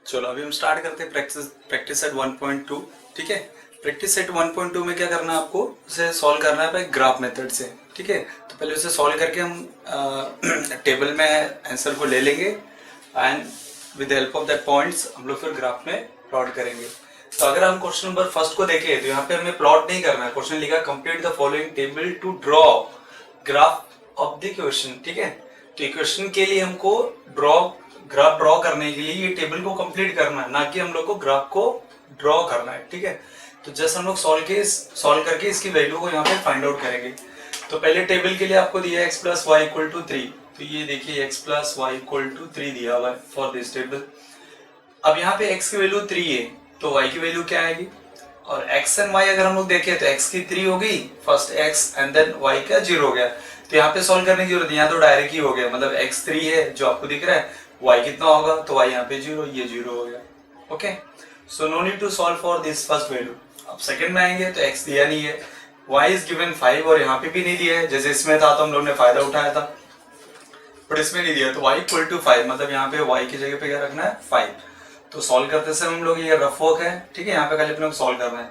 चलो अभी हम स्टार्ट करते हैं प्रैक्टिस सेट 1.2, ठीक है। प्रैक्टिस सेट 1.2 में क्या करना है आपको, उसे सॉल्व करना है ग्राफ मेथड से, ठीक है। तो पहले उसे सॉल्व करके हम टेबल में आंसर को ले लेंगे, and with the help of that points हम लोग फिर ग्राफ में प्लॉट करेंगे। तो अगर हम क्वेश्चन नंबर फर्स्ट को देखें तो यहाँ पे हमें प्लॉट नहीं करना है, क्वेश्चन लिखा complete the following table to draw graph of the question, ठीक है। तो इक्वेशन के लिए हमको ग्राफ ड्रॉ करने के लिए ये टेबल को कंप्लीट करना है, ना कि हम लोग को ग्राफ को ड्रॉ करना है, ठीक है। तो जस्ट हम लोग सॉल्व करके इसकी वैल्यू को यहाँ पे फाइंड आउट करेंगे। तो पहले टेबल के लिए आपको दिया है x plus y equal to 3, तो ये देखिए x plus y equal to 3 दिया हुआ है फॉर दिस टेबल। अब यहाँ पे x की वैल्यू 3 है तो y की वैल्यू क्या आएगी, और x एंड y अगर हम लोग देखें तो x की 3 हो गई first x and then y का 0 हो गया, तो यहाँ पे सॉल्व करने की जरूरत है, यहाँ तो डायरेक्ट ही हो गया, मतलब x 3 है जो आपको दिख रहा है, y कितना होगा तो y यहाँ पे 0, ये 0 हो गया। Okay, so no need to solve for this first value. अब सेकंड में आएंगे तो x दिया नहीं है, y इज गिवन 5 और यहाँ पे भी नहीं दिया है, जैसे इसमें था तो हम लोग ने फायदा उठाया था, बट इसमें नहीं दिया, तो y इक्वल टू 5, मतलब यहाँ पे y की जगह पे क्या रखना है 5। तो सॉल्व करते समय हम लोग, ये रफ वर्क है, ठीक है, यहाँ पे खाली अपने को सॉल्व करना है,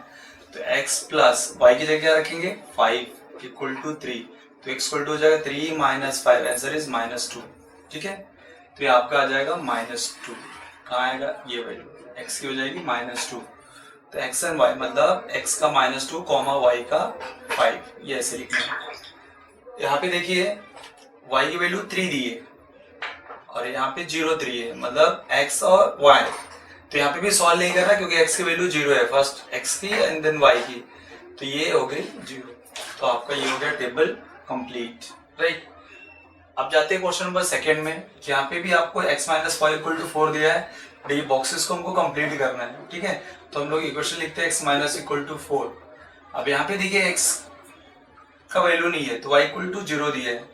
तो x प्लस वाई की जगह क्या रखेंगे 5 इक्वल टू 3, तो x इक्वल टू हो जाएगा 3 माइनस 5, आंसर इज -2, ठीक है, तो ये आपका आ जाएगा -2, कहाँ आएगा ये वैल्यू x की हो जाएगी -2, तो x एंड y मतलब x का -2 कॉमा y का 5, ये ऐसे लिखना है। यहाँ पे देखिए y की वैल्यू 3 दी है और यहाँ पे 0 3 है, मतलब x और y, तो यहाँ पे भी सॉल्व नहीं करना क्योंकि x की वैल्यू 0 है, फर्स्ट x की एंड देन y की, तो ये हो गई 0, तो आपका ये हो गया टेबल कंप्लीट, राइट। अब जाते हैं क्वेश्चन नंबर सेकंड में, यहाँ पे भी आपको x minus Y equal to 4 दिया है, ये बॉक्सेस को हमको कंप्लीट करना है, ठीक है, तो हम लोग इक्वेशन लिखते हैं x माइनस इक्वल टू 4। अब यहाँ पे देखिए x का वैल्यू नहीं है तो y इक्वल टू 0 दिया है,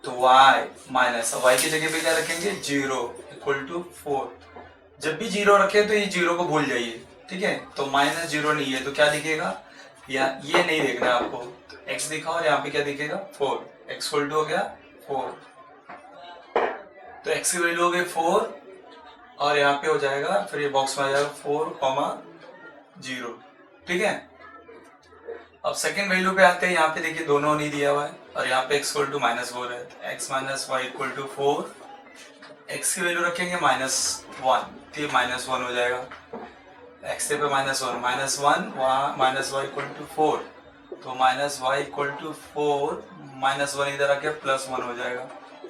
तो y माइनस y की जगह पे क्या रखेंगे 0 इक्वल टू 4, जब भी 0 रखे तो ये 0 को भूल जाइए, ठीक है, तो -0 नहीं है तो क्या दिखेगा, या ये नहीं देखना है आपको, तो x दिखा और यहाँ पे क्या दिखेगा 4, x इक्वल टू हो गया 4, तो x की वैल्यू हो गई 4 और यहाँ पे हो जाएगा, फिर ये बॉक्स में आ जाएगा 4,0, ठीक है। अब सेकंड वैल्यू पे आते हैं, यहाँ पे देखिए दोनों नहीं दिया हुआ है और यहाँ पे x इक्वल टू -4 है, तो x minus Y equal to 4, x की वैल्यू रखेंगे -1, तो ये -1 हो जाएगा, x पे -1 वहाँ -y इक्वल टू 4, तो -y इक्वल टू 4 -1 इधर आके +1 हो जाएगा,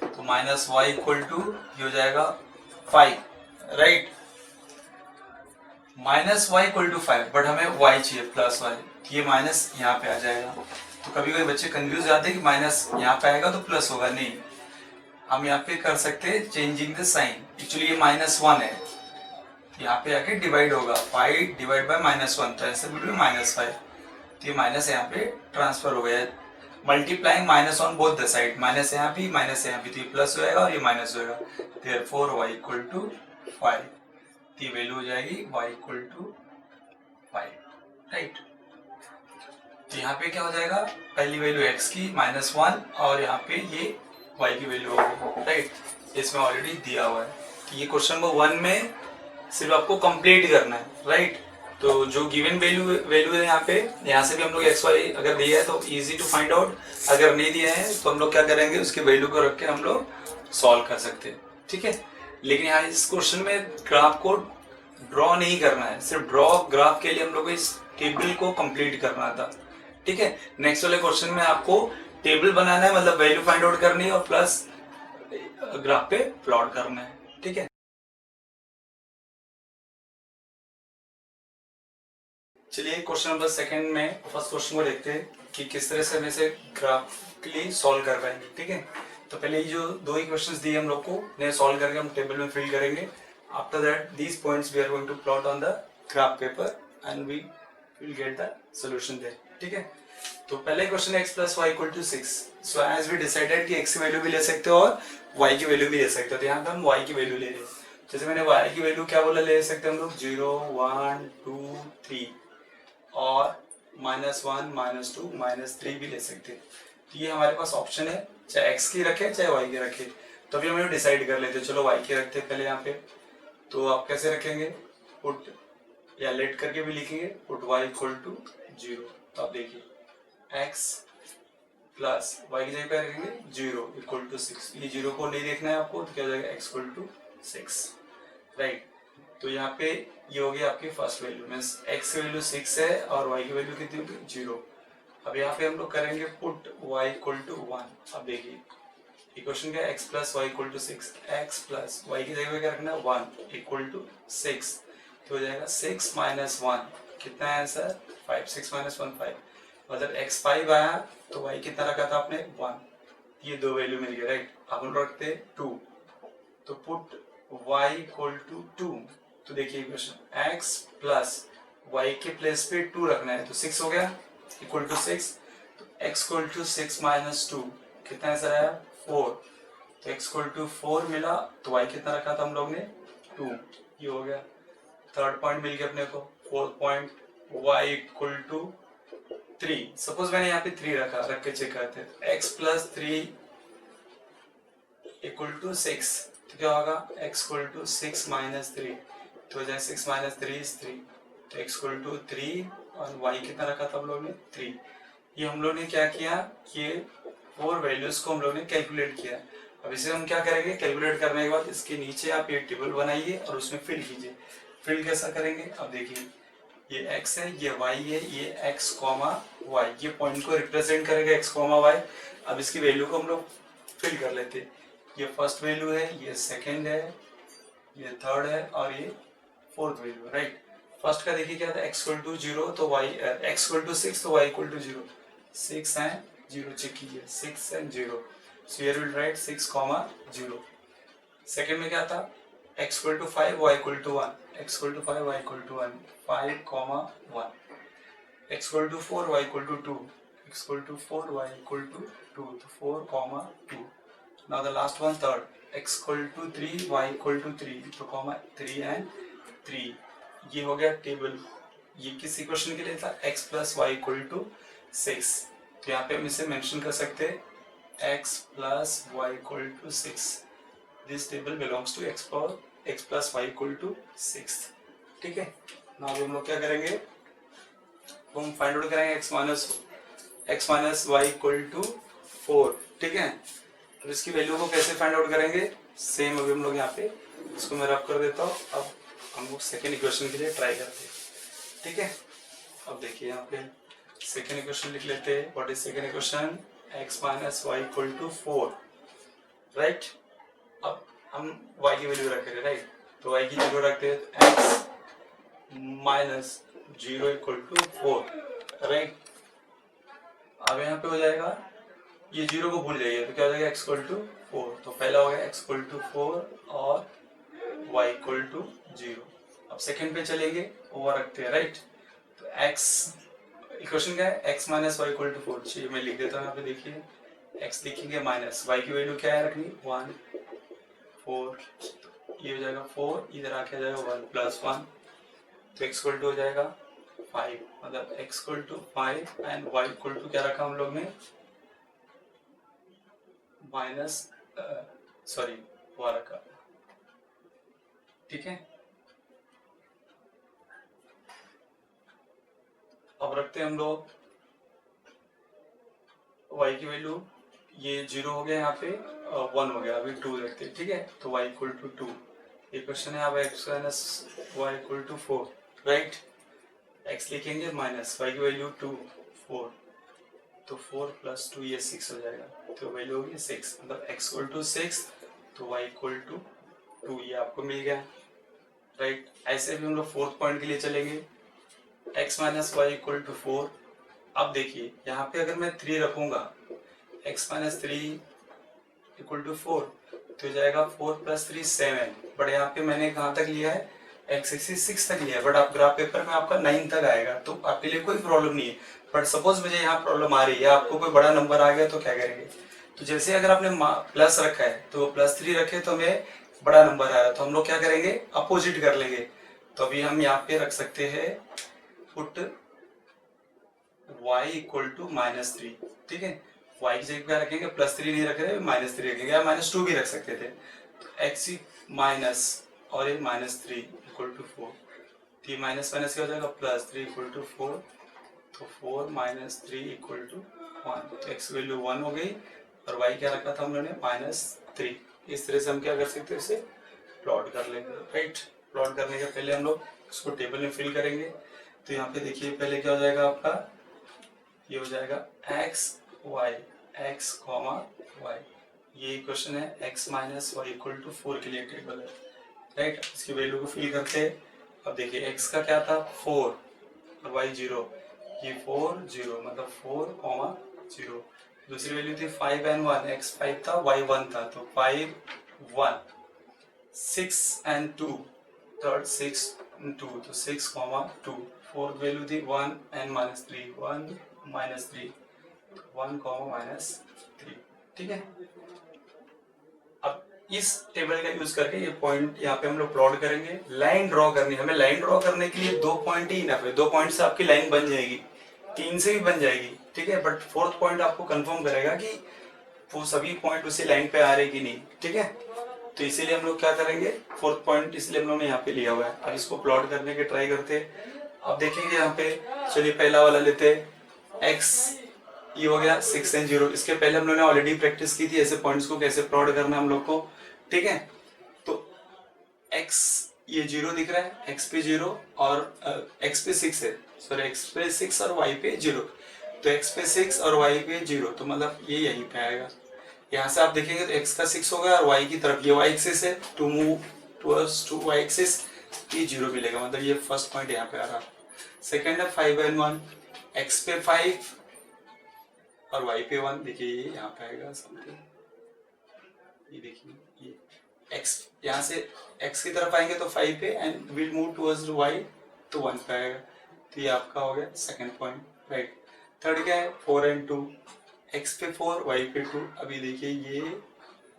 तो -y इक्वल टू ये हो जाएगा 5, right, -y equal to 5, but हमें y चाहिए +y, ये माइनस यहाँ पे आ जाएगा, तो कभी कभी बच्चे कंफ्यूज जाते हैं कि माइनस यहाँ पे आएगा तो प्लस होगा, नहीं, हम यहाँ पे कर सकते हैं चेंजिंग द साइन, एक्चुअली ये -1 है, यहाँ पे आके डिवाइड होगा, 5 डिवाइड बाय -1, तो ऐसे बिल्कुल -5, तो ये माइनस यहाँ पे ट्रांसफर हो गया, multiplying minus on both the side, minus यहाँ भी माइनस यहाँ भी, तो ये प्लस होएगा और ये माइनस होएगा, देयरफॉर y इक्वल टू 5, तो ये वैल्यू हो जाएगी y इक्वल टू 5, राइट। तो यहाँ पे क्या हो जाएगा, पहली वैल्यू x की -1 और यहाँ पे ये y की वैल्यू होगी, राइट, इसमें ऑलरेडी दिया हुआ है, तो ये क्वेश्चन नंबर 1 में सिर्फ आपको कंप्लीट करना है, राइट। तो जो गिवन वैल्यू है यहाँ से भी हम लोग x y अगर दिया है तो इजी टू फाइंड आउट, अगर नहीं दिया है तो हम लोग क्या करेंगे, उसकी वैल्यू को रख के हम लोग सॉल्व कर सकते हैं, ठीक है। लेकिन यहाँ इस क्वेश्चन में ग्राफ को ड्रॉ नहीं करना है, सिर्फ ड्रॉ ग्राफ के लिए हम लोग इस टेबल को कंप्लीट करना था, ठीक है। नेक्स्ट वाले क्वेश्चन में आपको टेबल बनाना है, मतलब वैल्यू फाइंड आउट करनी है और प्लस ग्राफ पे प्लॉट करना है, ठीक है। चलिए क्वेश्चन नंबर सेकंड में फर्स्ट क्वेश्चन को देखते हैं कि किस तरह से हम इसे ग्राफिकली सॉल्व कर पाएंगे, ठीक है। तो पहले ये जो दो इक्वेशंस दिए हम लोग को, इन्हें सॉल्व करके हम टेबल में फिल करेंगे, after that these points we are going to plot on the graph paper and we will get the solution there, ठीक है। तो पहले question x plus y equal to 6, so as we decided कि x की value भी ले सकते हो और y की वैल्यू भी ले सकते हो, तो यहाँ पे हम y की वैल्यू ले रहे हैं, जैसे मैंने y की वैल्यू क्या बोला, ले सकते हैं हम लोग 0 1 2 3 और -1 -2 -3 भी ले सकते हैं, तो ये हमारे पास ऑप्शन है, चाहे x की रखे चाहे y की रखे, तो अभी हम डिसाइड कर लेते हैं, चलो y की रखते हैं पहले यहाँ पे, तो आप कैसे रखेंगे, पुट या लेट करके भी लिखेंगे, पुट y इक्वल टू 0, तो आप देखिए x प्लस y की जगह पे रखेंगे 0 इक्वल टू 6, ये 0 को नहीं देखना है आपको, तो क्या हो जाएगा x इक्वल टू 6, राइट। तो यहाँ पे ये हो गया आपकी फर्स्ट वैल्यू, मींस x की वैल्यू 6 है और y की वैल्यू कितनी होगी 0। अब यहाँ पे हम लोग करेंगे पुट y इक्वल टू 1, अब देखिए इक्वेशन क्या है, x plus y equal to 6, x plus y की जगह पे क्या रखना है 1 इक्वल टू 6, तो हो जाएगा 6 माइनस 1, कितना है आंसर 5, 6 माइनस 1 5, मतलब x 5 आया तो y कितना रखा था आपने 1, ये दो वैल्यू मिल गए राइट। अब हम रखते 2, तो पुट y इक्वल टू 2, तो देखिए इक्वेशन x प्लस y के प्लेस पे 2 रखना है तो 6 हो गया इक्वल टू 6, तो x इक्वल टू 6 माइनस 2 कितना आंसर आया 4, तो x इक्वल टू 4 मिला, तो y कितना रखा था हम लोग ने 2, ये हो गया। थर्ड पॉइंट मिल गया अपने को, fourth point y equal to 3, suppose मैंने यहाँ पे 3 रख के चेक करते हैं, तो x प्लस 3 इक्वल टू 6, तो क्या होगा x इक्वल टू 6 माइनस 3, तो हो जाए 6 माइनस 3 इज 3, तो x इक्वल टू 3 और y कितना रखा था हम लोग ने 3। ये हम लोग ने क्या किया कि 4 वैल्यूज को हम लोग ने कैलकुलेट किया। अब इसे हम क्या करेंगे, कैलकुलेट करने के बाद इसके नीचे आप ये टेबल बनाइए और उसमें फिल कीजिए। फिल कैसा करेंगे, अब देखिए ये x है, ये y है, ये x कॉमा y, ये पॉइंट को रिप्रेजेंट करेगा x कॉमा y। अब इसकी वैल्यू को हम लोग फिल कर लेते हैं, ये फर्स्ट वैल्यू है, ये सेकंड है, ये थर्ड है और ये फोर्थ वैल्यू है राइट। फर्स्ट का देखिए क्या था x इक्वल टू 0, तो y x इक्वल टू 6, तो y equal to 0, 6 and 0 check कीजिए 6 and 0, so here will write 6 comma 0। Second में क्या था x equal to 5, y equal to 1, x equal to 5, y equal to 1, 5 comma 1, x equal to 4, y equal to 2, x equal to 4, y equal to 2, तो 4 comma 2। Now the last one third, x equal to 3, y equal to 3, तो comma 3 and 3, ये हो गया table. ये किस equation के लिए था, x plus y equal to 6, तो यहाँ पे हम इसे मेंशन कर सकते हैं x plus y equal to 6, this table belongs to x plus y equal to 6, ठीक है। नाउ हम लोग क्या करेंगे, हम फाइंड आउट करेंगे x minus Y equal to 4, ठीक है। अब इसकी वैल्यू को कैसे फाइंड आउट करेंगे, सेम अभी हम लोग यहाँ पे इसको मैं रब कर देता हूँ। अब हम लोग सेकेंड इक्वेशन के लिए ट्राई करते हैं, ठीक है। अब देखिए यहाँ पे सेकेंड इक्वेशन लिख लेते हैं। What is second equation, x minus Y equal to 4, right. अब हम y की वैल्यू रखेंगे राइट, तो y की 0 रखते हैं, तो x minus 0 equal to 4, right. अब यहाँ पे हो जाएगा, ये 0 को भूल जाइए, तो क्या हो जाएगा x इक्वल टू 4, तो पहला हो गया x इक्वल टू 4 और y इक्वल टू 0। अब सेकंड पे चलेंगे, ओवर रखते हैं राइट, तो x इक्वेशन क्या है, x minus Y equal to 4, चलिए मैं लिख देता हूँ यहाँ पे, देखिए x लिखेंगे माइनस y की वैल्यू क्या है रखनी 1 4, ये हो जाएगा 4, इधर आके आ जाएगा 1 प्लस 1, तो x इक्वल टू हो जाएगा 5, मतलब x equal to 5 and y equal to क्या रखा हम लोग ने माइनस सॉरी वो रखा, ठीक है। अब रखते हैं हम लोग y की वैल्यू, ये 0 हो गया यहाँ पे 1 हो गया, अभी 2 रखते हैं, ठीक है। तो y इक्वल टू 2, ये क्वेश्चन है। अब x minus Y equal to 4, right. x लिखेंगे माइनस y की वैल्यू 2 4, तो 4 प्लस 2 ये 6 हो जाएगा, तो वैल्यू होगी 6, मतलब x इक्वल टू 6, तो y इक्वल टू 2, ये आपको मिल गया, राइट। ऐसे भी हम लोग फोर्थ पॉइंट के लिए चलेंगे, x minus Y equal to 4। अब देखिए यहाँ पे अगर मैं 3 रखूंगा, x माइनस 3 इक्वल टू 4, तो जाएगा 4 प्लस 3 7, बट यहाँ पे मैंने कहाँ तक लिया है, x एक्सिस 6 तक लिया है, बट आप ग्राफ पेपर में आपका 9 तक आएगा, तो आपके लिए कोई प्रॉब्लम नहीं है। बट सपोज मुझे यहाँ प्रॉब्लम आ रही है, आपको कोई बड़ा नंबर आ गया तो क्या करेंगे, तो जैसे अगर आपने प्लस रखा है तो प्लस 3 रखे तो हमें बड़ा नंबर आया, तो हम लोग क्या करेंगे, अपोजिट कर लेंगे। तो अभी हम यहाँ पे रख सकते हैं put y equal to minus 3, ठीक है। y की जगह क्या रखेंगे, प्लस 3 नहीं रख रहे, माइनस 3 रखेंगे, या माइनस 2 भी रख सकते थे। तो x माइनस और ये माइनस 3 इक्वल टू 4, तो ये माइनस माइनस क्या हो जाएगा, प्लस 3 इक्वल टू 4, तो 4 माइनस 3 इक्वल टू 1, तो x वैल्यू 1 हो गई, और y क्या रखा था हम लोगों ने माइनस 3। इस तरह से हम क्या कर सकते हैं, इसे प्लॉट कर लेंगे, राइट। प्लॉट करने के पहले हम लोग इसको टेबल में फिल करेंगे। तो यहाँ पे देखिए पहले क्या हो जाएगा आपका, ये हो जाएगा x y x comma y, ये इक्वेशन है x minus Y equal to 4 के लिए टेबल है, राइट। इसकी वैल्यू को फिल करते हैं। अब देखिए x का क्या था 4 और y 0, ये 4 0 मतलब 4,0। दूसरी वैल्यू थी 5 and 1, x 5 था y 1 था, तो 5 1। 6 and 2, थर्ड 6 and 2, तो 6,2। फोर्थ वैल्यू थी 1 and -3, 1 -3, 1, -3। ठीक है। अब इस टेबल का यूज करके ये पॉइंट यहाँ पे हम लोग प्लॉट करेंगे। लाइन ड्रॉ करनी, हमें लाइन ड्रॉ करने के लिए 2 पॉइंट ही इनफ है। 2 पॉइंट से आपकी लाइन बन जाएगी, 3 से भी बन जाएगी, ठीक है। बट फोर्थ पॉइंट आपको कंफर्म करेगा कि वो सभी पॉइंट उसी लाइन पे आ रहे कि नहीं, ठीक है। तो इसीलिए हम लोग क्या करेंगे, फोर्थ पॉइंट इसलिए हम लोग ने यहाँ पे लिया हुआ है। अब इसको प्लॉट करने के ट्राई करते हैं। अब देखेंगे यहाँ पे, चलिए पहला वाला लेते हैं, x ये हो गया 6 and 0। इसके पहले हम लोग ने ऑलरेडी प्रैक्टिस की थी ऐसे पॉइंट्स को कैसे प्लॉट करना हम लोग को, ठीक है। तो x ये 0 दिख रहा है, x पे 0 और x पे 6 है, सॉरी x पे 6 और y पे 0। तो x पे 6 और y पे 0, तो मतलब ये यहीं पे आएगा। यहाँ से आप देखेंगे तो x का 6 होगा और y की तरफ ये y एक्सिस है, to move towards to y axis, ये 0 मिलेगा, मतलब ये फर्स्ट पॉइंट यहाँ पे आ रहा। सेकेंड है 5 and 1, x पे 5 और y पे 1, देखिए ये यहाँ पे आएगा समथिंग, ये देखिए ये x यहाँ से x की तरफ आएंगे तो 5 पे and will move towards y, तो 1 पे आएगा। तो ये आपका हो गया सेकंड पॉइंट, राइट। थर्ड क्या है 4 and 2, x पे 4 y पे 2। अभी देखिए ये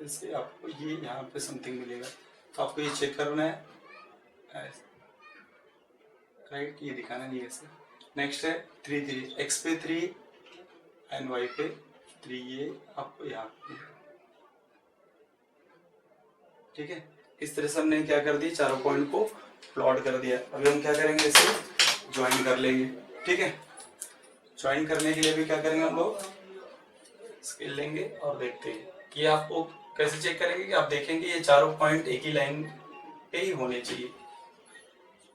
इससे आपको ये यहाँ पे समथिंग मिलेगा, तो आपको ये चेक करना है, राइट, ये दिखाना नहीं है ऐसे। नेक्स्ट है 3 3, x पे 3 एंड y पे 3, ये आपको यहाँ पे, ठीक है। इस तरह से हमने क्या कर दिया, चारों पॉइंट को प्लॉट कर दिया। अभी हम क्या करेंगे, इसे ज्वाइन कर लेंगे, ठीक है। ज्वाइन करने के लिए भी क्या करेंगे हम लोग, स्केल लेंगे और देखते हैं कि आपको कैसे चेक करेंगे कि आप देखेंगे ये चारों पॉइंट एक ही लाइन पे ही होने चाहिए,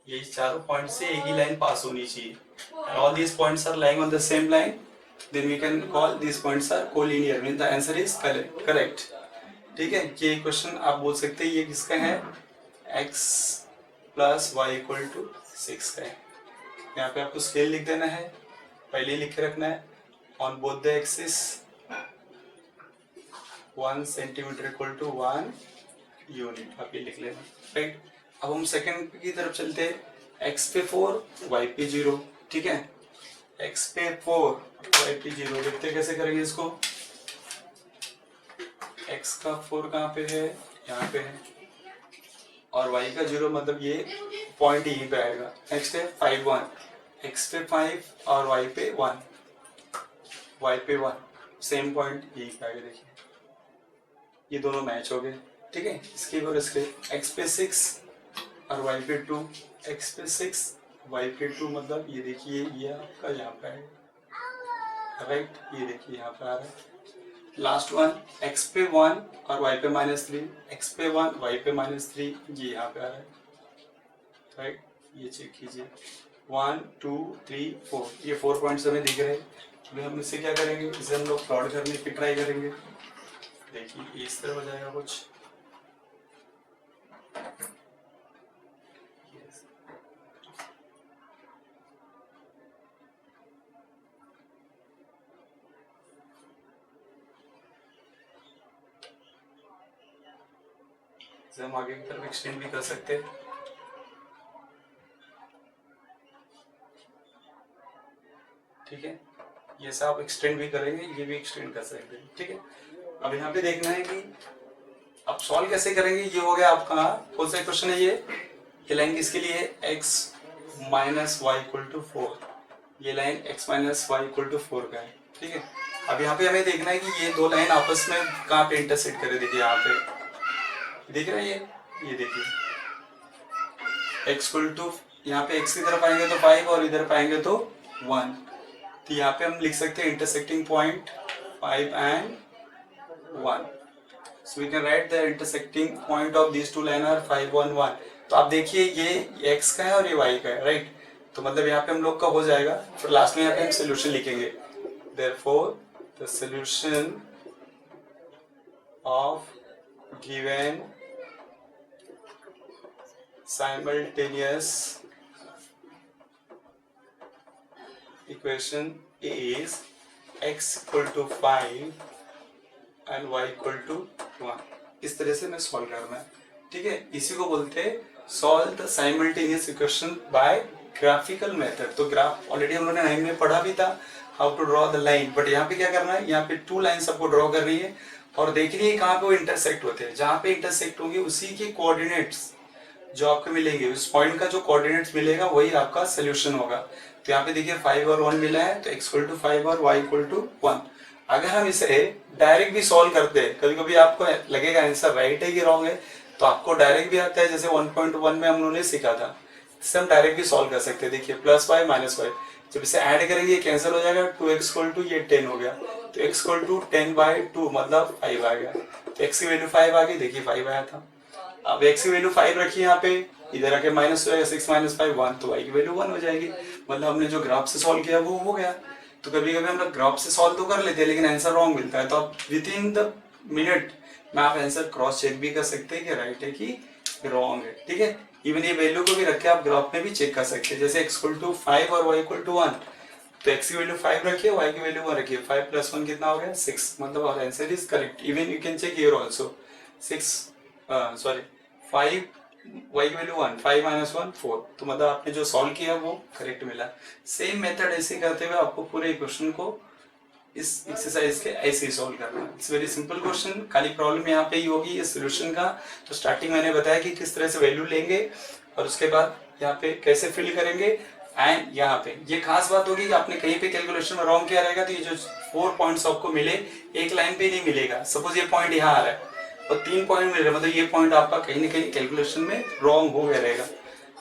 ये चारों पॉइंट से एक ही लाइन पास होनी चाहिए। And all these points are lying on the same line, then we can call these points are collinear, mean the answer is correct, ठीक है। ये क्वेश्चन आप बोल सकते हैं ये किसका है, x plus y equal to 6 का है। यहाँ पे आपको स्केल लिख देना है, पहले ही लिख के रखना है, on both the axis 1 centimetre equal to 1 unit, आप ये लिख लेना, राइट। अब हम सेकंड की तरफ चलते हैं, x पे 4 y पे 0, ठीक है। x पे 4 y पे 0, देखते हैं कैसे करेंगे इसको। x का 4 कहाँ पे है, यहाँ पे है, और y का 0 मतलब ये पॉइंट यहीं पे आएगा। नेक्स्ट है 5 1, x पे 5 और y पे 1, y पे 1, सेम पॉइंट यहीं पे आएगा, देखिए ये दोनों मैच हो गए, ठीक है। इसके बाद इसके x पे 6 और y पे 2, x पे 6 y पे 2, मतलब ये देखिए ये आपका यहाँ पे आएगा, राइट, ये देखिए यहाँ पे आ रहा है। लास्ट वन x पे 1 और y पे -3, x पे 1 y पे -3, ये यहाँ पे आ रहा है, राइट, ये चेक कीजिए 1 2 3 4, ये 4 पॉइंट्स हमें दिख रहे हैं। अभी हम इससे क्या करेंगे, इसे हम लोग प्लॉट करने की ट्राई करेंगे। देखिए इस तरह हो जाएगा कुछ, इसे हम आगे की तरफ एक्सटेंड भी कर सकते हैं, ठीक है। ये सब आप एक्सटेंड भी करेंगे, ये भी एक्सटेंड कर सकते हैं, ठीक है। अब यहाँ पे देखना है कि अब सॉल्व कैसे करेंगे। ये हो गया आपका कौन सा क्वेश्चन है, ये लाइन किसके लिए है, x minus Y equal to 4, ये line x minus Y equal to 4 का है, ठीक है। अब यहाँ पे हमें देखना है कि ये दो लाइन आपस में कहाँ पे इंटरसेक्ट करे, देखिए यहाँ पे देख रहे हैं, ये देखिए x इक्वल टू, यहाँ पे x की तरफ आएंगे तो 5 और इधर पाएंगे तो 1, तो यहाँ पे हम लिख सकते हैं intersecting point 5 and 1, so we can write the intersecting point of these two line are 5 1 1। तो आप देखिए ये x का है और ये y का है, राइट, तो मतलब यहाँ पे हम लोग का हो जाएगा। फिर लास्ट में यहाँ पे हम सोल्यूशन लिखेंगे, therefore the solution of given simultaneous equation is x equal to 5 and y equal to 1। इस तरह से मैं सॉल्व करना है, ठीक है। इसी को बोलते हैं solve the simultaneous equation by graphical method. तो ग्राफ ऑलरेडी हम लोगों ने 9 में पढ़ा भी था, how to draw the line. But यहाँ पे क्या करना है, यहाँ पे 2 लाइन सबको ड्रॉ करनी है और देखनी है कहाँ पे वो इंटरसेक्ट होते हैं। जहाँ पे इंटरसेक्ट होंगे उसी के कोऑर्डिनेट्स जो आपको मिलेंगे, उस पॉइंट का जो कोऑर्डिनेट्स मिलेगा वही आपका सोल्यूशन होगा। तो यहाँ पे देखिए 5 और 1 मिला है, तो x इक्वल टू 5 और y इक्वल टू 1। अगर हम इसे डायरेक्ट भी सॉल्व करते हैं, कभी कभी आपको लगेगा आंसर राइट है कि रॉन्ग है, तो आपको डायरेक्ट भी आता है, जैसे 1.1 में हम लोगों ने सीखा था, इससे हम डायरेक्ट भी सॉल्व कर सकते हैं। देखिए प्लस वाई माइनस वाई, जब इसे ऐड करेंगे ये कैंसिल हो जाएगा, 2x इक्वल टू ये 10 हो गया, तो x इक्वल टू 10/2 मतलब 5 आ गया। तो x की वैल्यू 5 आ गई, देखिए 5 आया था। अब x की वैल्यू 5 रखी यहाँ पे, इधर आके माइनस हो जाएगा, 6 माइनस 5 1, तो y की वैल्यू 1 हो जाएगी। मतलब हमने जो ग्राफ से सॉल्व किया वो हो गया। तो कभी कभी हम लोग ग्राफ से सॉल्व तो कर लेते हैं लेकिन आंसर रॉन्ग मिलता है, तो आप विद इन द मिनट में आप आंसर क्रॉस चेक भी कर सकते हैं कि राइट है कि रॉन्ग है, ठीक है। इवन ये वैल्यू को भी रख के आप ग्राफ में भी चेक कर सकते हैं, जैसे x इक्वल टू 5 और y इक्वल टू 1, तो x की वैल्यू 5 रखिए, y की वैल्यू 1 रखिए, 5 प्लस 1 कितना हो गया 6, मतलब our answer is correct. Even you can check here also 5 y की वैल्यू 1, 5 माइनस 1 4, तो मतलब आपने जो सॉल्व किया वो करेक्ट मिला। सेम मेथड ऐसे करते हुए आपको पूरे क्वेश्चन को इस एक्सरसाइज के ऐसे ही सॉल्व करना है। इट्स वेरी सिंपल क्वेश्चन, खाली प्रॉब्लम यहाँ पे ही होगी ये सोल्यूशन का। तो स्टार्टिंग मैंने बताया कि किस तरह से वैल्यू लेंगे और उसके बाद यहाँ पे कैसे फिल करेंगे। एंड यहाँ पे ये खास बात होगी कि आपने कहीं पे कैलकुलेशन में रॉन्ग किया रहेगा तो ये जो 4 पॉइंट्स आपको मिले एक लाइन पे नहीं मिलेगा। सपोज ये पॉइंट यहाँ आ रहा है और 3 पॉइंट मिल रहे, मतलब ये पॉइंट आपका कहीं ना कहीं कैलकुलेशन में रॉन्ग हो गया रहेगा,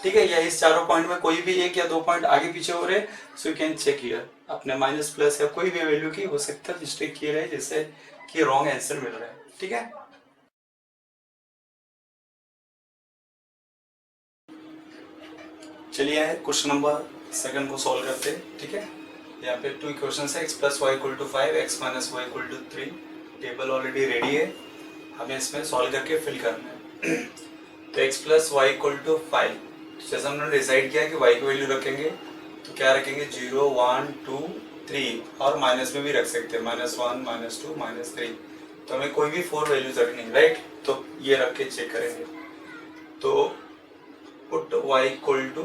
ठीक है। या इस चारों पॉइंट में कोई भी 1 या 2 पॉइंट आगे पीछे हो रहे, so you can check here, अपने माइनस प्लस या कोई भी वैल्यू की हो सकता है मिस्टेक किए रहे जिससे कि रॉन्ग आंसर मिल रहा है, ठीक है। चलिए क्वेश्चन नंबर 2 को सॉल्व करते हैं, ठीक है। यहाँ पे 2 इक्वेशंस है, x plus y equal to 5, x minus Y equal to 3। Table already ready है, हमें इसमें सॉल्व करके फिल करना है। तो x plus y equal to 5, जैसे हमने डिसाइड किया कि y की वैल्यू रखेंगे तो क्या रखेंगे 0 1 2 3, और माइनस में भी रख सकते हैं -1 -2 -3, तो हमें कोई भी 4 वैल्यूज रखनी है, राइट। तो ये रख के चेक करेंगे। तो पुट y इक्वल टू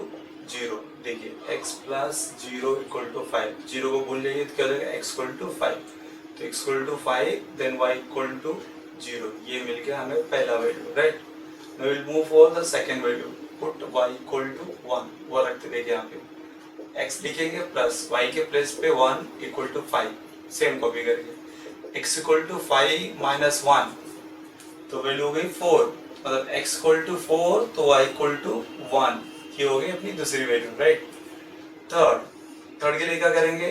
0, देखिए x प्लस 0 इक्वल टू 5, 0 को भूल जाइए तो क्या हो जाएगा x इक्वल टू 5, तो x equal to 5 then y equal to 0, ये मिल गया हमें पहला value, right. Now will move for the second value, put y equal to 1, वो रखते देखिए यहाँ पे x लिखेंगे प्लस y के प्लेस पे 1 इक्वल टू 5, सेम कॉपी करेंगे। x इक्वल टू 5 माइनस 1, तो वैल्यू हो गई 4, मतलब x इक्वल टू 4 तो y इक्वल टू 1, ये हो गई अपनी दूसरी वैल्यू, राइट। थर्ड के लिए क्या करेंगे,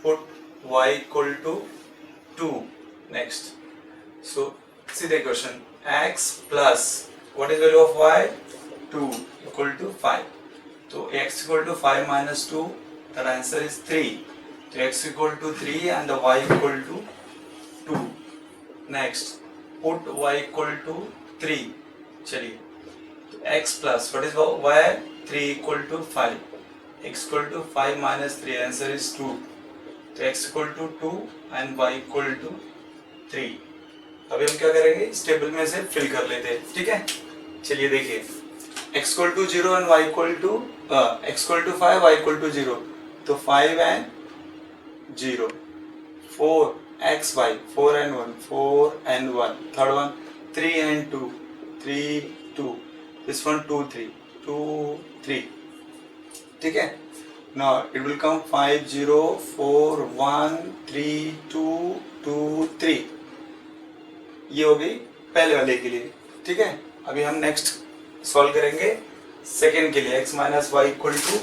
put y equal to 2, next. So सीधे question, x plus what is value of y 2 equal to 5, तो x equal to 5 minus 2, the answer is 3, तो x equal to 3 and the y equal to 2। Next, put y equal to 3, चलिए तो x plus what is y 3 equal to 5, x equal to 5 minus 3, answer is 2, तो x equal to 2 and y equal to 3। अभी हम क्या करेंगे, इस table में से फिल कर लेते हैं, ठीक है। चलिए देखिए x equal to 0 and y equal to x equal to 5 y equal to 0, तो 5 and 0, 4 x y 4 and 1, 4 and 1, third one 3 and 2, 3 2, this one 2 3 2 3, ठीक है। now it will come 5 0 4 1 3 2 2 3, ये हो गई पहले वाले के लिए, ठीक है। अभी हम नेक्स्ट सॉल्व करेंगे सेकेंड के लिए, x minus Y equal to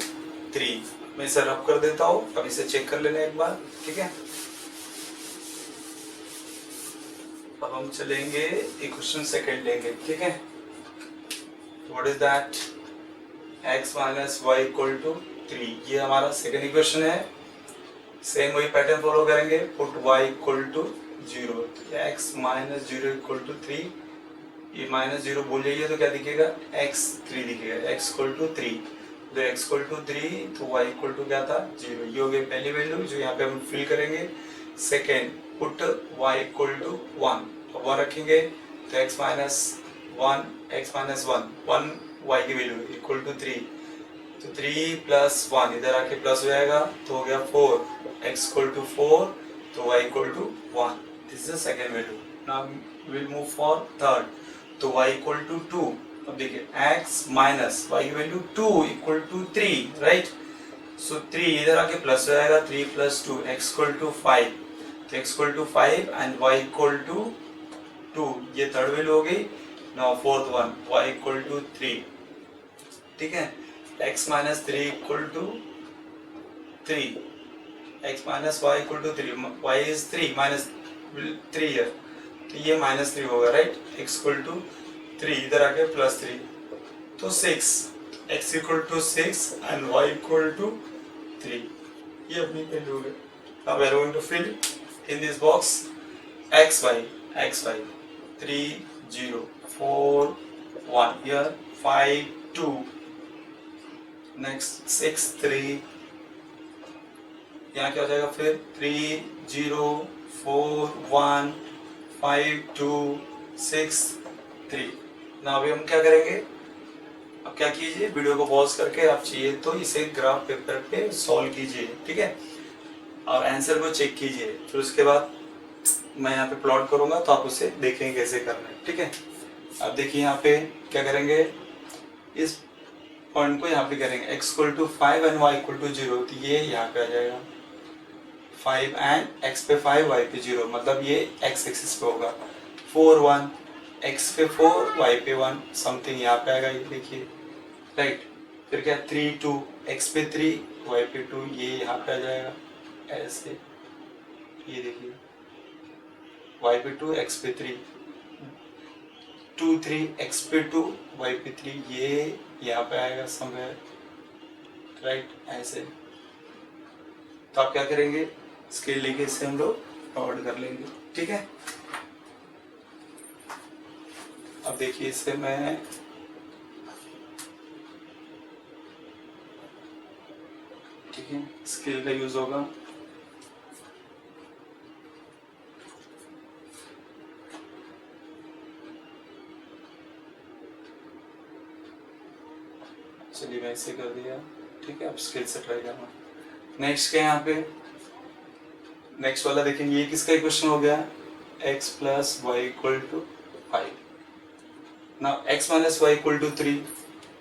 3। मैं इसे रब कर देता हूँ, अब इसे चेक कर लेना एक बार, ठीक है। अब हम चलेंगे इक्वेशन सेकेंड लेंगे, ठीक है। What is that, x minus Y equal to 3, ये हमारा सेकेंड इक्वेशन है। सेम वही पैटर्न फॉलो करेंगे, put y equal to 0, x minus 0 equal to 3, ये माइनस 0 बोल जाइए तो क्या दिखेगा x 3 दिखेगा, x इक्वल टू 3, तो x इक्वल टू 3 तो y इक्वल टू क्या था 0। ये हो गई पहली वैल्यू जो यहाँ पे हम फिल करेंगे। Second put y equal to 1, तो 1 रखेंगे तो x माइनस 1 y की वैल्यू इक्वल टू 3, तो 3 प्लस 1 इधर आके प्लस हो जाएगा तो हो गया 4, x इक्वल टू 4 तो y equal to 1। This is the second value. Now will move for third, तो y इक्वल टू 2। अब देखिए x माइनस y की value 2 equal to 3, right. So 3 इधर आके प्लस हो जाएगा, 3 प्लस 2 x इक्वल टू 5, तो x equal to 5 and y equal to 2, ये थर्ड वैल्यू हो गई। Now fourth one y equal to 3, ठीक है। x minus 3 equal to 3, x minus y equal to 3, y is 3 minus 3 year, तो ये minus 3 होगा, right. x equal to 3 इधर आके प्लस 3 तो 6, x equal to 6 and y equal to 3, ये अपनी वैल्यू हो गई। Now we are going to fill in this box x y 3 0 4 1 here 5 2, next 6 3, यहाँ क्या हो जाएगा फिर 3 0 4 1 5 2 6 3। ना अभी हम क्या करेंगे, अब क्या कीजिए वीडियो को पॉज करके आप चाहिए तो इसे ग्राफ पेपर पे सॉल्व कीजिए, ठीक है, और आंसर को चेक कीजिए। फिर उसके बाद मैं यहाँ पे प्लॉट करूंगा तो आप उसे देखेंगे कैसे करना है, ठीक है। अब देखिए यहाँ पे क्या करेंगे, इस पॉइंट को यहाँ पे करेंगे x equal to 5 and y equal to 0, तो ये यहाँ पे आ जाएगा 5 एंड x पे 5 y पे 0, मतलब ये x एक्सिस पे होगा। 4 1 x पे 4 y पे 1 समथिंग यहाँ पे आएगा, ये देखिए, राइट। फिर क्या 3 2 x पे 3 y पे 2, ये यहाँ पे आ जाएगा ऐसे, ये देखिए y पे 2 x पे 3 2 3 x पे 2 y पे 3, ये यहाँ पे आएगा समवेयर, राइट, ऐसे। तो आप क्या करेंगे, स्केल लेके इससे हम लोग प्लॉट कर लेंगे, ठीक है। अब देखिए इससे मैं ठीक है स्केल का यूज होगा। चलिए मैं इसे कर दिया, ठीक है। अब स्केल से ट्राई करना। नेक्स्ट क्या है यहाँ पे, नेक्स्ट वाला देखेंगे, ये किसका इक्वेशन हो गया, x plus y equal to 5। Now x minus Y equal to 3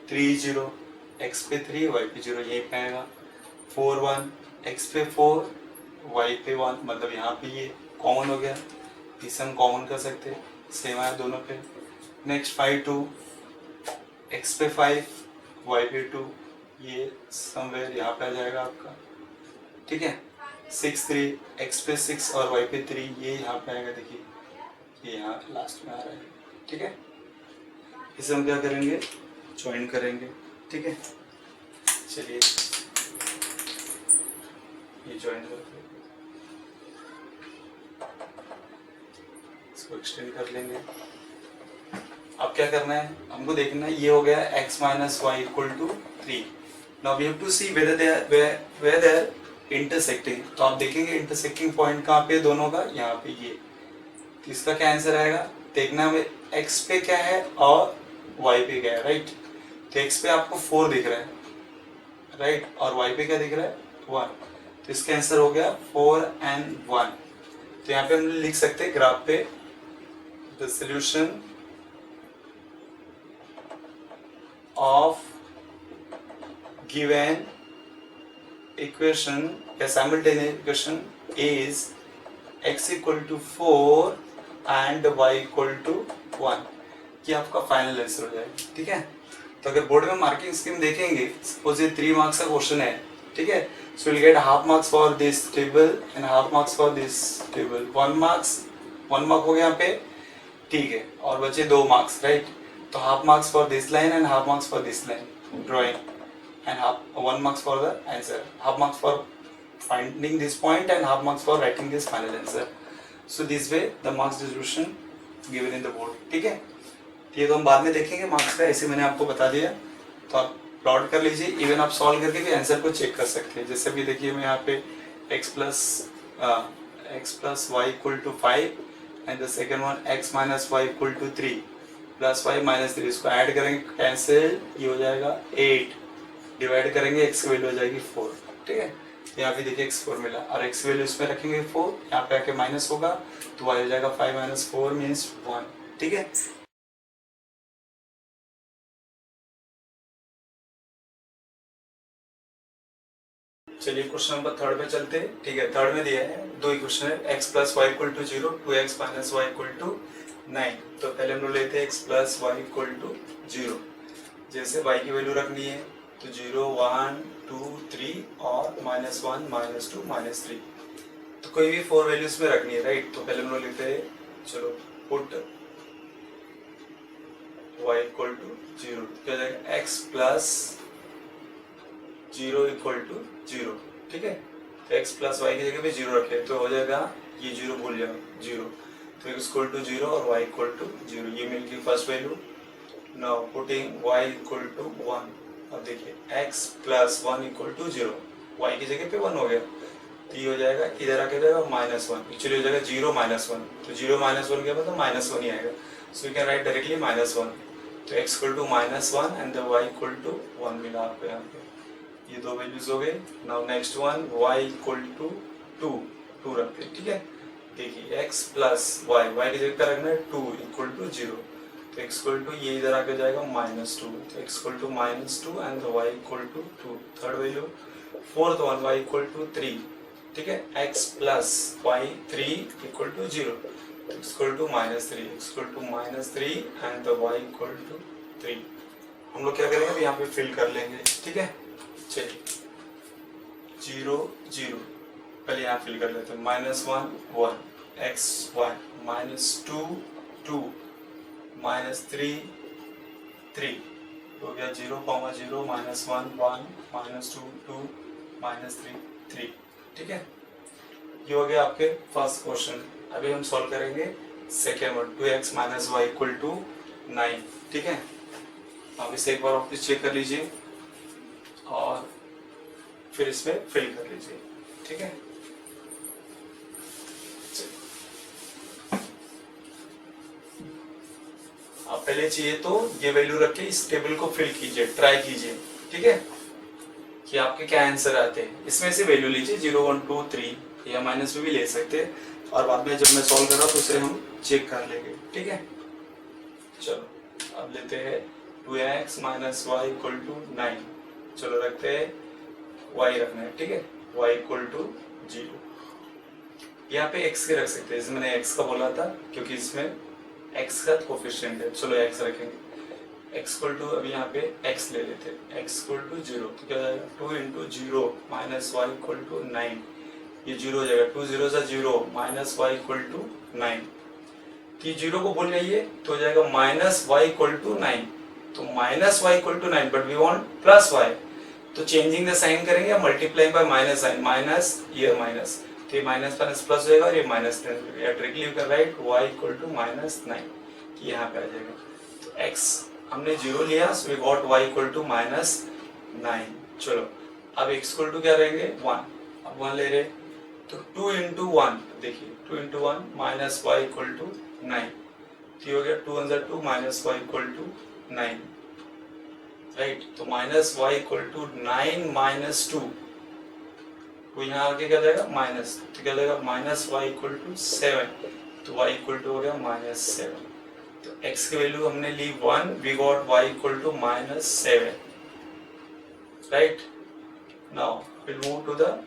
3 0 x पे 3 y पे 0, यही पे आएगा। 4 1 x पे 4 y पे 1, मतलब यहाँ पे ये कॉमन हो गया, इसे हम कॉमन कर सकते हैं, सेम आया दोनों पे। नेक्स्ट 5 2 x पे 5 y पे 2, ये समवेयर यहाँ पे आ जाएगा आपका, ठीक है। 6 3 x पे 6 और y पे 3, ये यहाँ पे आएगा, देखिए ये यहाँ लास्ट में आ रहा है, ठीक है। इसे हम क्या करेंगे, ज्वाइन करेंगे, ठीक है। चलिए ये ज्वाइन करते हैं, इसको एक्सटेंड कर लेंगे। अब क्या करना है, हमको देखना है, ये हो गया x minus Y equal to 3। Now we have to see whether they are intersecting. तो आप देखेंगे इंटरसेक्टिंग पॉइंट कहाँ पे दोनों का, यहाँ पे ये। तो इसका क्या आंसर आएगा, देखना हमें x पे क्या है और y पे क्या है, राइट। तो x पे आपको 4 दिख रहा है, राइट, और y पे क्या दिख रहा है 1, तो इसका आंसर हो गया 4 and 1। तो यहाँ पे हम लिख सकते हैं ग्राफ पे, the solution of given equation, a simultaneous equation is x equal to 4 and y equal to 1, ये आपका फाइनल आंसर हो जाएगा, ठीक है। तो अगर बोर्ड में मार्किंग स्कीम देखेंगे, सपोज ये 3 मार्क्स का क्वेश्चन है, ठीक है, so will get half marks for this table and half marks for this table. 1 mark हो गया यहाँ पे, ठीक है, और बचे 2 मार्क्स, राइट। तो half marks for this line and half marks for this line drawing, and 1 marks for the answer, half marks for finding this point and half marks for writing this final answer. So this way the marks distribution given in the board, ठीक है। ये तो हम बाद में देखेंगे marks का, ऐसे मैंने आपको बता दिया। तो आप प्लॉट कर लीजिए। इवन आप सॉल्व करके भी आंसर को चेक कर सकते हैं। जैसे भी देखिए मैं यहाँ पे x plus y equal to 5 and the second one x minus Y equal to 3 plus 5 minus 3, इसको ऐड करेंगे कैंसिल, ये हो जाएगा 8, डिवाइड करेंगे x की वैल्यू हो जाएगी 4। ठीक है, यहाँ पे देखिए x4 मिला और x वैल्यू इसमें रखेंगे 4, यहाँ पे आके माइनस होगा तो y हो जाएगा 5 माइनस 4 मीन्स 1। ठीक है, चलिए क्वेश्चन नंबर 3 पे चलते हैं। ठीक है, 3 में दिया है दो इक्वेशन है, x plus y equal to 0, 2x minus Y equal to 9। तो पहले हम लोग लेते हैं x plus y equal to 0। जैसे y की वैल्यू रखनी है तो 0, 1, 2, 3 और माइनस 1, माइनस 2, माइनस 3, तो कोई भी 4 वैल्यूज में रखनी है, राइट। तो पहले हम लोग लेते हैं, चलो पुट y इक्वल टू 0, क्या हो जाएगा x प्लस 0 इक्वल टू 0। ठीक है, तो x प्लस वाई की जगह पे 0 रखे तो हो जाएगा, ये 0 भूल जाओ 0, तो x इक्वल टू 0 और y इक्वल टू 0, ये मिल गई first value. Now putting y equal to 1, अब देखिए x plus 1 equal to 0, y की जगह पे 1 हो गया तो ये हो जाएगा, इधर आके जाएगा माइनस 1, एक्चुअली हो जाएगा 0 माइनस 1, तो 0 माइनस 1 के बाद माइनस 1 ही आएगा, so we can write directly minus 1। तो x equal to minus 1 and the y equal to 1 मिला आपको यहाँ पे, ये दो वैल्यूज हो गए। Now next one y equal to 2 रखते हैं। ठीक है, देखिए x प्लस वाई, वाई की जगह पे रखना है 2 इक्वल टू 0, तो x इक्वल टू ये इधर आके जाएगा माइनस 2, तो x equal to minus 2 and y equal to 2। Third value, fourth one y equal to 3। ठीक है, x plus y 3 equal to 0, x equal to minus 3, x equal to minus 3 and the y equal to 3। हम लोग क्या करेंगे, यहाँ पे fill कर लेंगे। ठीक है, चलिए 0 0 पहले यहाँ फिल कर लेते हैं, minus 1 1, x y, minus 2 2, minus 3 3, हो गया 0, 0, माइनस 1 1, माइनस 2 2, माइनस 3 3। ठीक है, ये हो गया आपके फर्स्ट क्वेश्चन। अभी हम सॉल्व करेंगे second one, 2x minus Y equal to 9। ठीक है, आप इसे एक बार वापस चेक कर लीजिए और फिर इसमें फिल कर लीजिए। ठीक है, आप पहले चाहिए तो ये वैल्यू रख के इस टेबल को फिल कीजिए, ट्राई कीजिए। ठीक है, कि आपके क्या आंसर आते हैं, इसमें से वैल्यू लीजिए 0 1 2 3 या माइनस में भी ले सकते हैं, और बाद में जब मैं सॉल्व कर रहा हूँ तो उसे हम चेक कर लेंगे। ठीक है, चलो अब लेते हैं 2x minus Y equal to 9। चलो रखते हैं y रखना है। ठीक है, y इक्वल टू 0, यहाँ पे x के रख सकते हैं, इसमें मैंने x का बोला था क्योंकि इसमें x का कोफिशिएंट है। चलो x रखेंगे, x इक्वल टू, अभी यहाँ पे x ले लेते हैं, x इक्वल टू 0, तो क्या जाएगा 2 into 0 minus Y equal to 9, ये 0 हो जाएगा, 2 0 से 0 माइनस वाई इक्वल टू 9, कि 0 को भूल जाइए तो हो जाएगा माइनस वाई इक्वल टू 9, तो minus Y equal to 9 but we want plus y, तो चेंजिंग द साइन करेंगे या multiplying by minus sign, minus ये माइनस, तो ये माइनस माइनस प्लस हो जाएगा और ये माइनस 10 हो जाएगा। Directly you can write y equal to minus 9, कि यहाँ पे आ जाएगा। तो x हमने 0 लिया, so we got y equal to minus 9। चलो अब x इक्वल टू क्या रहेंगे 1, अब 1 ले रहे तो 2 इंटू 1, देखिए 2 into 1 minus Y equal to 9, तो हो गया 2 1 2 minus Y equal to 9, right. तो minus Y equal to 9 minus 2, तो यहाँ आगे क्या जाएगा माइनस, तो क्या जाएगा माइनस वाई इक्वल टू 7, तो y इक्वल टू हो गया माइनस 7। तो x की वैल्यू हमने ली 1, we got y equal to minus 7, right. Now will move to the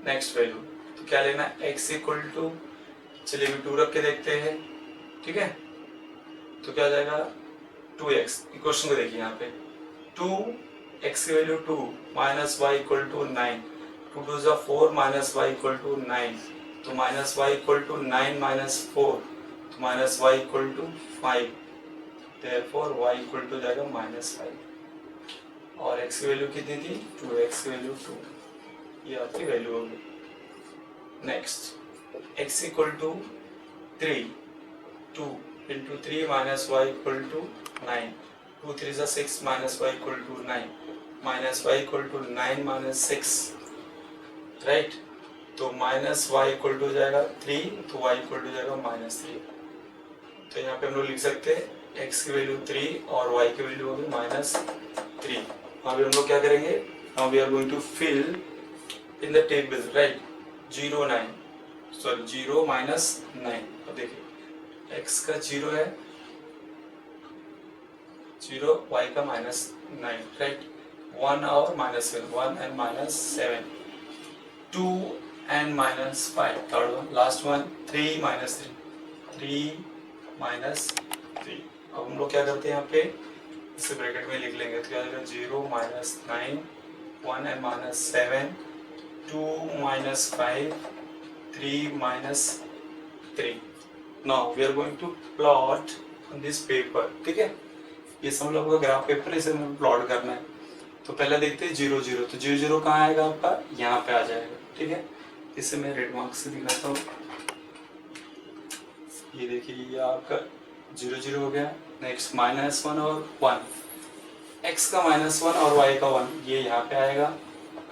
next value, तो क्या लेना है x इक्वल टू, चलिए भी 2 रख के देखते हैं। ठीक है, तो क्या जाएगा 2x, इक्वेशन को देखिए यहाँ पे 2 x की value 2 minus Y equal to 9, 2 2 जा 4 माइनस वाई इक्वल टू 9, तो minus Y equal to 9 minus 4, तो minus Y equal to 5, therefore y equal to जाएगा माइनस 5, और x की वैल्यू कितनी थी 2, x की वैल्यू 2, ये आपकी वैल्यू होगी। Next x equal to 3, 2 into 3 minus Y equal to 9, 2 3 जा 6 minus Y equal to 9, minus Y equal to 9 minus 6, right. तो माइनस वाई इक्वल टू हो जाएगा 3, तो वाई इक्वल टू हो जाएगा -3। तो यहाँ पे हम लोग लिख सकते हैं एक्स की वैल्यू 3 और वाई की वैल्यू होगी -3। अभी हम लोग क्या करेंगे, now we are going to fill in the table, right. 0 -9। अब देखिए x का 0 है, 0, y का -9, राइट। 1 और -7, 1 and -7, 2 and -5, third one, last one 3 -3, 3 -3। अब हम लोग क्या करते हैं यहाँ पे, इसे ब्रैकेट में लिख लेंगे, तो क्या आएगा 0 -9, 1 and -7, 2 -5, 3 -3। Now we are going to plot on this paper, ठीक है। ये सब लोग का ग्राफ पेपर है, इसे हमें प्लॉट करना है। तो पहले देखते हैं 0 0, तो 0 0 कहाँ आएगा आपका, यहाँ पे आ जाएगा, ठीक है। इसे मैं रेड मार्क से दिखाता हूँ। ये देखिए ये आपका 0 0 हो गया। नेक्स्ट -1 और 1, x का -1 और y का 1, ये यहाँ पे आएगा,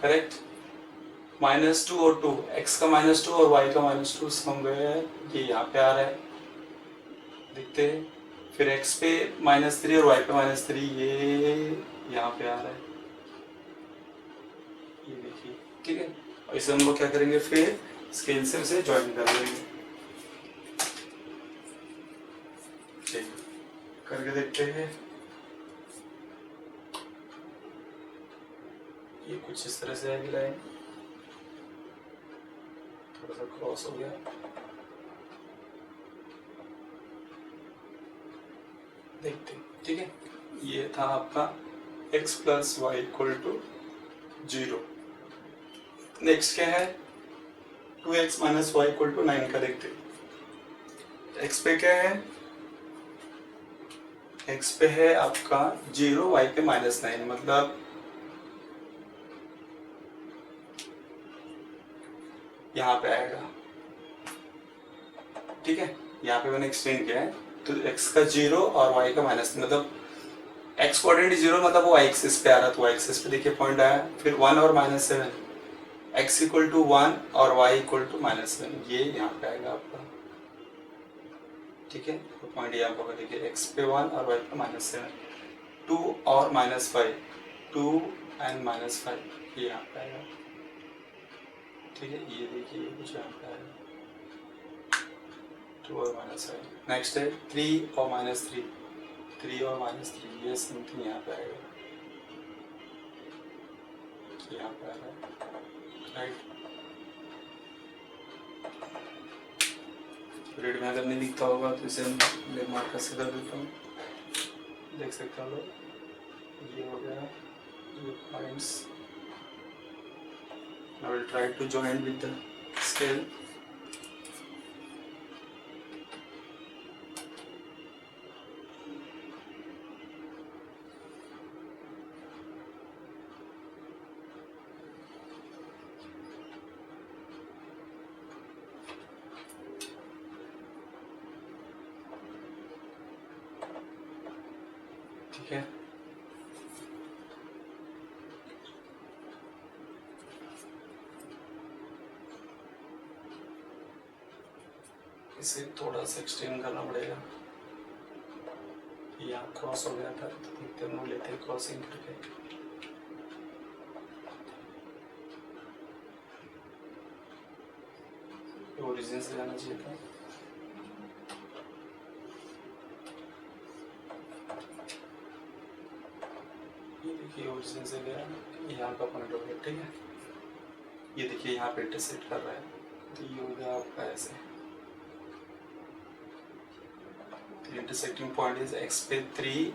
करेक्ट। -2 और 2, x का -2 और y का -2 सम गए, ये यहाँ पे आ रहा है, देखते हैं। फिर x पे -3 और y पे -3, ये यहाँ पे आ रहा है, ये देखिए, ठीक है। और इसे हम लोग क्या करेंगे, फिर स्केल से उसे ज्वाइन कर लेंगे, ठीक, करके देखते हैं। ये कुछ इस तरह से आएगी लाइन, थोड़ा सा क्रॉस हो गया, देखते हैं, ठीक है। ये था आपका x + y = 0। नेक्स्ट क्या है, 2x - y = 9 का देखते हैं। x पे क्या है, x पे है आपका 0, y पे -9, मतलब यहाँ पे आएगा, ठीक है। यहाँ पे मैंने एक्सप्लेन किया है। तो x का 0 और y का -9, मतलब x कोऑर्डिनेट 0, मतलब वो y एक्सिस पे आ रहा, तो y एक्सिस पे देखिए पॉइंट आया। फिर 1 और -7, x = 1 और y = -7, ये यहाँ पे आएगा आपका, ठीक है। तो पॉइंट यहाँ पर देखिए x पे 1 और y पे -7, 2 और -5, 2 एंड -5, ये यहाँ पे आएगा, ठीक है। ये देखिए कुछ यहाँ पे आएगा, 2 और -5। नेक्स्ट है 3 और -3, 3 और -3, ये समथिंग यहाँ पे आएगा, यहाँ पे आएगा, राइट। रेड में अगर नहीं दिखता होगा तो इसे मैं मार्कर से कर देता हूँ, देख सकते हो लोग, ये हो गया, ये points. I will try to join with the scale. ठीक है, इसे थोड़ा सा एक्सटेंड करना पड़ेगा। यहाँ क्रॉस हो गया था, तो देखते हम लोग लेते हैं क्रॉसिंग करके। ओरिजिन से जाना चाहिए था, ये देखिए ओरिजिन से गया, यहाँ का पॉइंट हो गया, ठीक है। ये देखिए यहाँ पे इंटरसेक्ट कर रहा है, तो ये हो गया आपका ऐसे। इंटरसेक्टिंग पॉइंट इज x पे 3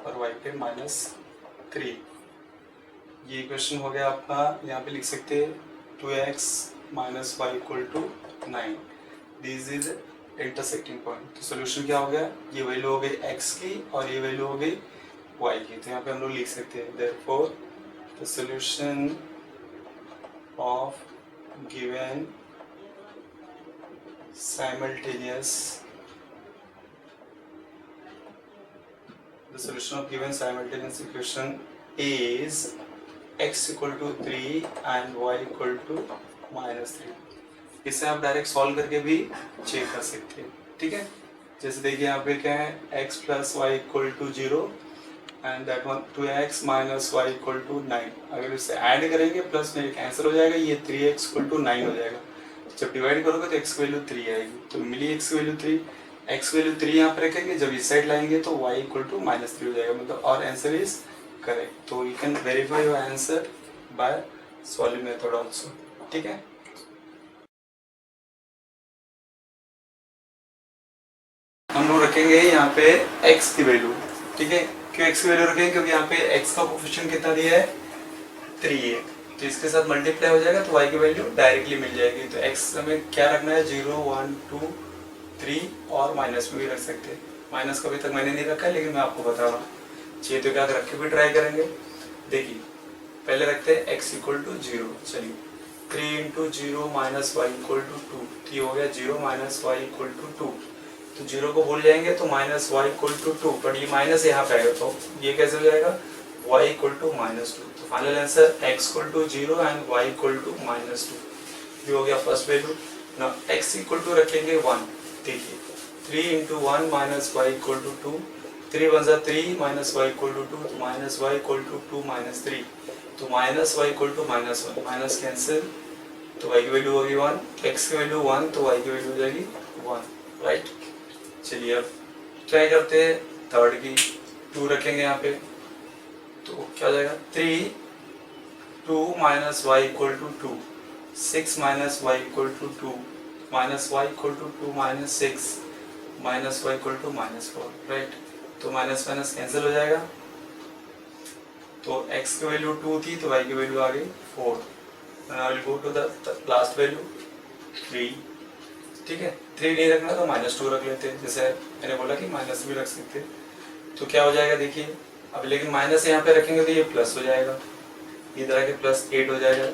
और y पे -3। ये इक्वेशन हो गया आपका, यहाँ पे लिख सकते हैं 2x - y = 9। This is intersecting point. तो सोल्यूशन क्या हो गया, ये वैल्यू हो गई x की और ये वैल्यू हो गई y की। तो यहाँ पे हम लोग लिख सकते हैं therefore the solution of given simultaneous the solution of given simultaneous equation is x equal to 3 and y equal to -3। इससे आप डायरेक्ट सॉल्व करके भी चेक कर सकते हैं, ठीक है। जैसे देखिए यहाँ पे क्या है, x plus y equal to 0 and that one 2x minus Y equal to 9। अगर इससे ऐड करेंगे प्लस में कैंसिल हो जाएगा, ये 3x इक्वल टू 9 हो जाएगा। जब डिवाइड करोगे तो x की वैल्यू 3 आएगी, तो मिली x की वैल्यू 3। x वैल्यू 3 यहाँ पे रखेंगे, जब इस साइड लाएंगे तो y इक्वल टू -3 हो जाएगा, मतलब और आंसर इज करेक्ट। तो you can verify your answer by solving method also, ठीक है। हम लोग रखेंगे यहाँ पे x की वैल्यू, ठीक है। क्यों x की वैल्यू रखेंगे, क्योंकि यहाँ पे x का कोफिशिएंट कितना दिया है, 3 है, तो इसके साथ मल्टीप्लाई हो जाएगा तो y की वैल्यू डायरेक्टली मिल जाएगी। तो x हमें क्या रखना है, 0 1 2 3 और माइनस में भी रख सकते हैं। माइनस का अभी तक मैंने नहीं रखा है, लेकिन मैं आपको बता रहा हूँ, चाहिए तो क्या रख के भी ट्राई करेंगे। देखिए पहले रखते हैं x इक्वल टू 0, चलिए 3 into 0 minus Y equal to 2, ठीक हो गया, 0 माइनस वाई इक्वल टू 2। तो 0 को भूल जाएंगे तो minus Y equal to 2, but ये माइनस यहाँ पे आएगा तो ये कैसे हो जाएगा, y इक्वल टू -2। तो final answer x equal to 0 and y equal to -2, ये हो गया फर्स्ट वैल्यू। ना x इक्वल टू रखेंगे 1, देखिए 3 into 1 minus Y equal to 2, 3 one 3 minus Y equal to 2, तो minus Y equal to 2 minus 3, तो minus Y equal to -1, minus cancel, तो y की वैल्यू होगी 1, x की वैल्यू 1, तो y की वैल्यू हो जाएगी 1, राइट। चलिए अब ट्राई करते हैं थर्ड की, 2 रखेंगे यहाँ पे, तो क्या हो जाएगा, 3 2 minus Y equal to 2, 6 minus Y equal to 2, minus Y equal to 2 minus 6, minus Y equal to -4, right. तो माइनस माइनस कैंसिल हो जाएगा, तो x की वैल्यू 2 थी तो y की वैल्यू आ गई 4। I will go to the last value 3, ठीक है। 3 नहीं रखना तो -2 रख लेते हैं, जैसे मैंने बोला कि माइनस भी रख सकते। तो क्या हो जाएगा देखिए, अब लेकिन माइनस यहाँ पे रखेंगे तो ये प्लस हो जाएगा, इधर आके +8 हो जाएगा,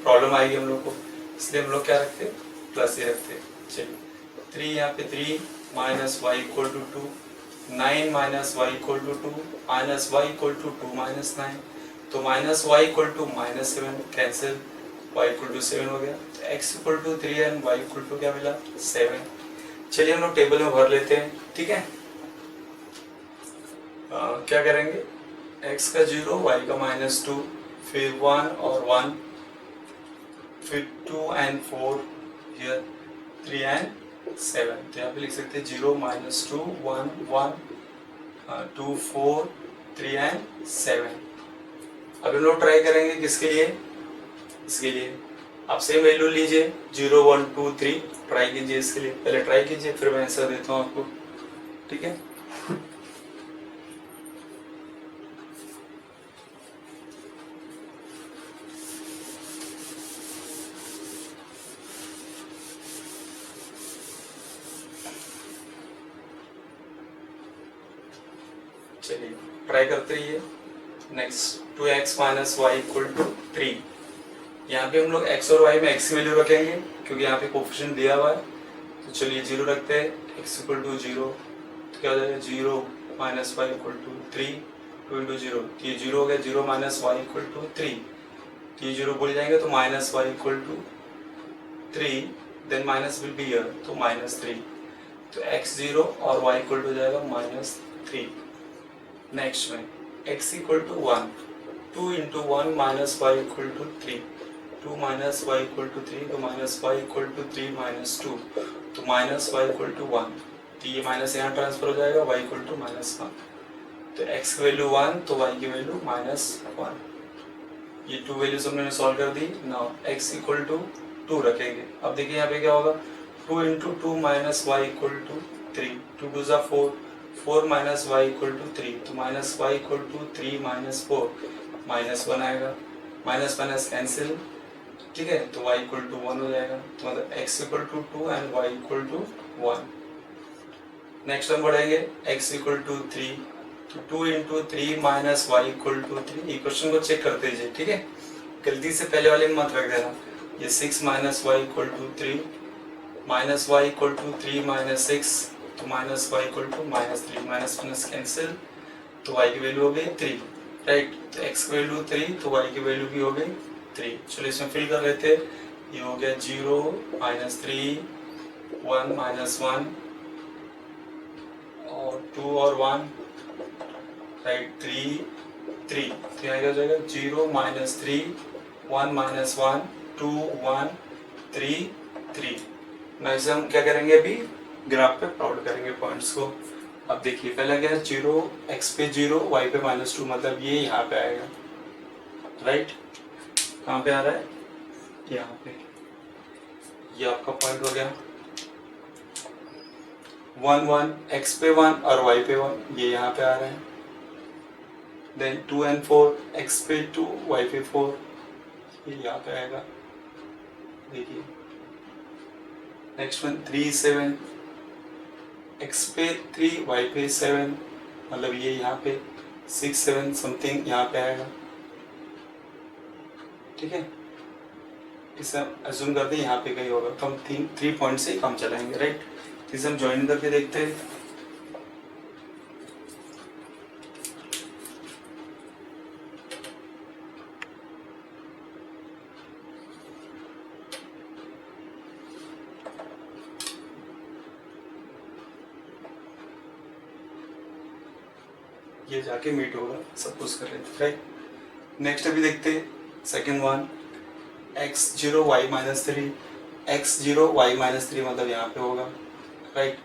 प्रॉब्लम आएगी हम लोग को, इसलिए हम लोग क्या रखते हैं, प्लस ही रखते हैं। चलिए 3 यहाँ पे 3 minus Y equal to 2, 9 minus Y equal to 2, minus Y equal to 2 minus 9, तो minus Y equal to -7, cancel, y equal to 7 हो गया, x equal to 3 and y equal to क्या मिला, 7। चलिए हम लोग टेबल में भर लेते हैं, ठीक है। क्या करेंगे, x का 0, y का -2, फिर 1 और 1, फिर 2 एंड 4, हियर 3 एंड 7, तो यहाँ पे लिख सकते हैं 0 -2 1 1 2 4 3 एंड 7। अब हम लोग ट्राई करेंगे किसके लिए, इसके लिए आप सेम वैल्यू लीजिए, 0 1 2 3 ट्राई कीजिए, इसके लिए पहले ट्राई कीजिए, फिर मैं आंसर देता हूँ आपको, ठीक है। चलिए ट्राई करते रहिए। Next 2x minus Y equal to 3, यहाँ पे हम लोग x और y में x की वैल्यू रखेंगे क्योंकि यहाँ पे कोफिशिएंट दिया हुआ है, तो चलिए 0 रखते हैं, x इक्वल टू 0, तो क्या हो जाएगा 0 minus Y equal to 3, 2 into 0, तो ये 0 हो गया, 0 माइनस वाई इक्वल टू 3, तो ये 0 भूल जाएंगे तो minus Y equal to 3, then minus will be here, तो -3, तो x 0 और y इक्वल टू हो जाएगा -3। नेक्स्ट में x equal to 1, 2 into 1 minus Y equal to 3, 2 minus Y equal to 3, तो minus Y equal to 3 minus 2, तो minus Y equal to 1, तो ये माइनस यहाँ ट्रांसफर हो जाएगा, वाई इक्वल टू -1, तो x की वैल्यू 1 तो y की वैल्यू -1, ये 2 वैल्यूज हमने सॉल्व कर दी। नाउ x इक्वल टू 2 रखेंगे, अब देखिए यहाँ पे क्या होगा, 2 into 2 minus Y equal to 3, 2 2 ज़ा 4, 4 माइनस वाई इक्वल टू 3, तो minus Y equal to 3 minus 4, -1 आएगा, माइनस माइनस कैंसिल, ठीक है, तो y इक्वल टू 1 हो जाएगा, तो मतलब x equal to 2 and y equal to 1। Next हम बढ़ेंगे x इक्वल टू 3, तो 2 into 3 minus Y equal to 3, ये क्वेश्चन को चेक करते रहिए, ठीक है, गलती से पहले वाले में मत रख देना। ये 6 minus Y equal to 3, minus Y equal to 3 minus 6, तो minus Y equal to -3, minus minus cancel, तो y की वैल्यू हो गई 3, राइट। तो x की वैल्यू 3 तो y की वैल्यू भी हो गई 3। चलो इसमें फिल कर लेते। ये हो गया 0 -3 1 -1 और 2 और 1 राइट 3 3 तो यहाँ क्या हो जाएगा 0 -3 1 -1 2 1 3 3। ना इसे हम क्या करेंगे अभी ग्राफ पे प्लॉट करेंगे पॉइंट्स को। अब देखिए पहला क्या है 0 x पे 0 y पे -2 मतलब ये यहाँ पे आएगा राइट। कहाँ पे आ रहा है यहाँ पे। ये आपका पॉइंट हो गया 1 1 x पे 1 और y पे 1 ये यहाँ पे आ रहे हैं। देन 2 and 4 x पे 2 y पे 4 ये यहाँ पे आएगा। देखिए नेक्स्ट वन 3 7 x पे 3 y पे 7 मतलब ये यहाँ पे 6 7 समथिंग यहाँ पे आएगा। ठीक है इसे अज्यूम करते हैं यहाँ पे कहीं होगा तो हम 3 पॉइंट से ही काम चलाएंगे राइट। तो इसे हम ज्वाइन करके देखते हैं। ये जाके मीट होगा सपोज कर रहे थे राइट। नेक्स्ट अभी देखते हैं second one x0 y -3 x0 y -3 मतलब यहाँ पे होगा राइट।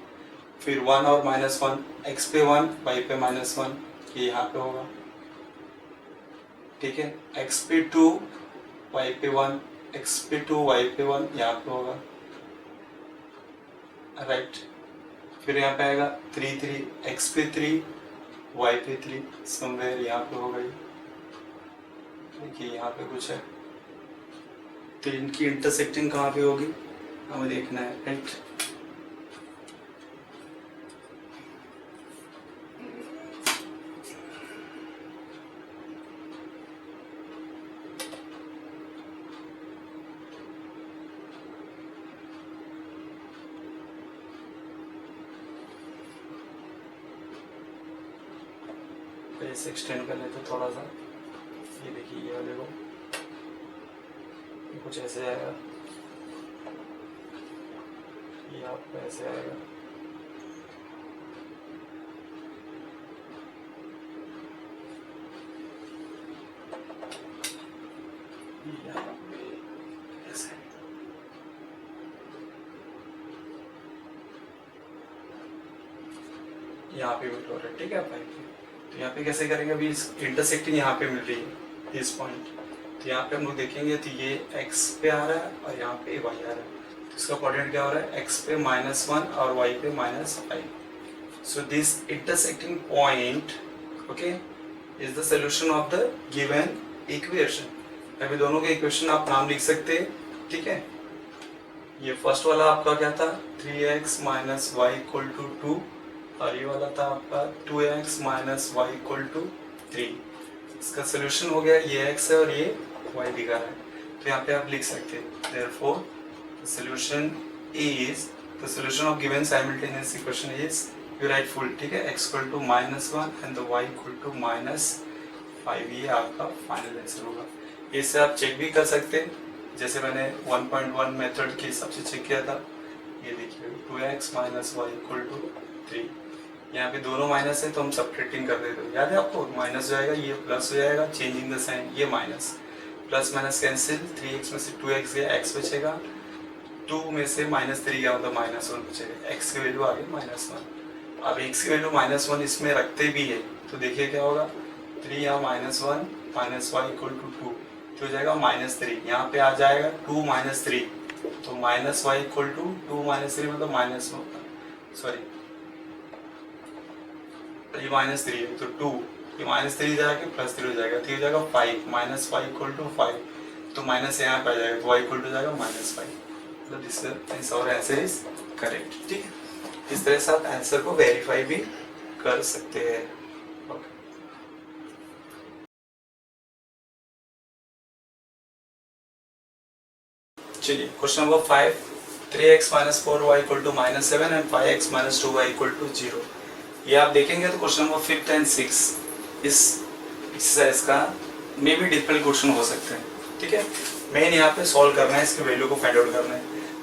फिर 1 और -1 x पे 1 y पे -1 ये यहाँ पे होगा। ठीक है x पे 2 y पे 1 x पे 2 y पे 1 यहाँ पे होगा राइट। फिर यहाँ पे आएगा 3 3 x पे 3 y पे 3 समवेयर यहाँ पे होगा। देखिए यहाँ पे कुछ है तो इनकी इंटरसेक्टिंग कहाँ पे होगी हमें देखना है राइट। इसे एक्सटेंड कर लेते थोड़ा सा। ये देखिए ये वाले को कुछ ऐसे आएगा ये आपको ऐसे आएगा। ऐसे यहाँ पे मीट हो रहा है ठीक है भाई। तो यहाँ पे कैसे करेंगे अभी इंटरसेक्टिंग यहाँ पे मिल रही है इस पॉइंट। तो यहाँ पे हम लोग देखेंगे तो ये x पे आ रहा है और यहाँ पे y आ रहा है। तो इसका कोऑर्डिनेट क्या हो रहा है x पे -1 और y पे -5। So this intersecting point okay is the solution of the given equation. अभी दोनों के इक्वेशन आप नाम लिख सकते हैं ठीक है। ये फर्स्ट वाला आपका क्या था 3x - y = 2 और ये वाला था आपका 2x - y = 3। इसका सोल्यूशन हो गया ये x है और ये y दिखा रहा है। तो यहाँ पे आप लिख सकते हैं therefore the solution is the solution of given simultaneous equation is you write full ठीक है x = -1 and the y = -5 ये आपका फाइनल आंसर होगा। इससे आप चेक भी कर सकते हैं जैसे मैंने 1.1 मेथड के हिसाब से चेक किया था। ये देखिए 2x - y = 3 यहाँ पे दोनों माइनस है तो हम सब्ट्रैक्टिंग कर देते हैं। याद है आपको माइनस हो जाएगा ये प्लस हो जाएगा चेंजिंग द साइन ये minus plus minus cancel 3x में से 2x गया x बचेगा 2 में से -3 गया मतलब -1 बचेगा। x की वैल्यू आ गई -1। अब x की वैल्यू -1 इसमें रखते भी है तो देखिए क्या होगा 3 यहाँ -1 -y = 2 तो हो जाएगा -3। यहाँ पे आ जाएगा 2 - 3 तो -y = 2 - 3 मतलब -1 सॉरी ये -3 है तो 2 ये -3 जाएगा +3 हो जाएगा तो हो जाएगा 5 -y = 5 तो माइनस यहाँ पे आ जाएगा तो y = जाएगा -5 मतलब this our answer is correct. ठीक है इस तरह से आप आंसर को वेरीफाई भी कर सकते हैं। चलिए question number 5 3x - 4y = -7 and 5x - 2y = 0। ये आप देखेंगे तो क्वेश्चन नंबर 5 एंड 6 इस एक्सरसाइज का मे भी डिफिकल्ट क्वेश्चन हो सकते हैं, ठीक है। मेन यहाँ पे सॉल्व करना है, इसकी वैल्यू को फाइंड आउट करना है।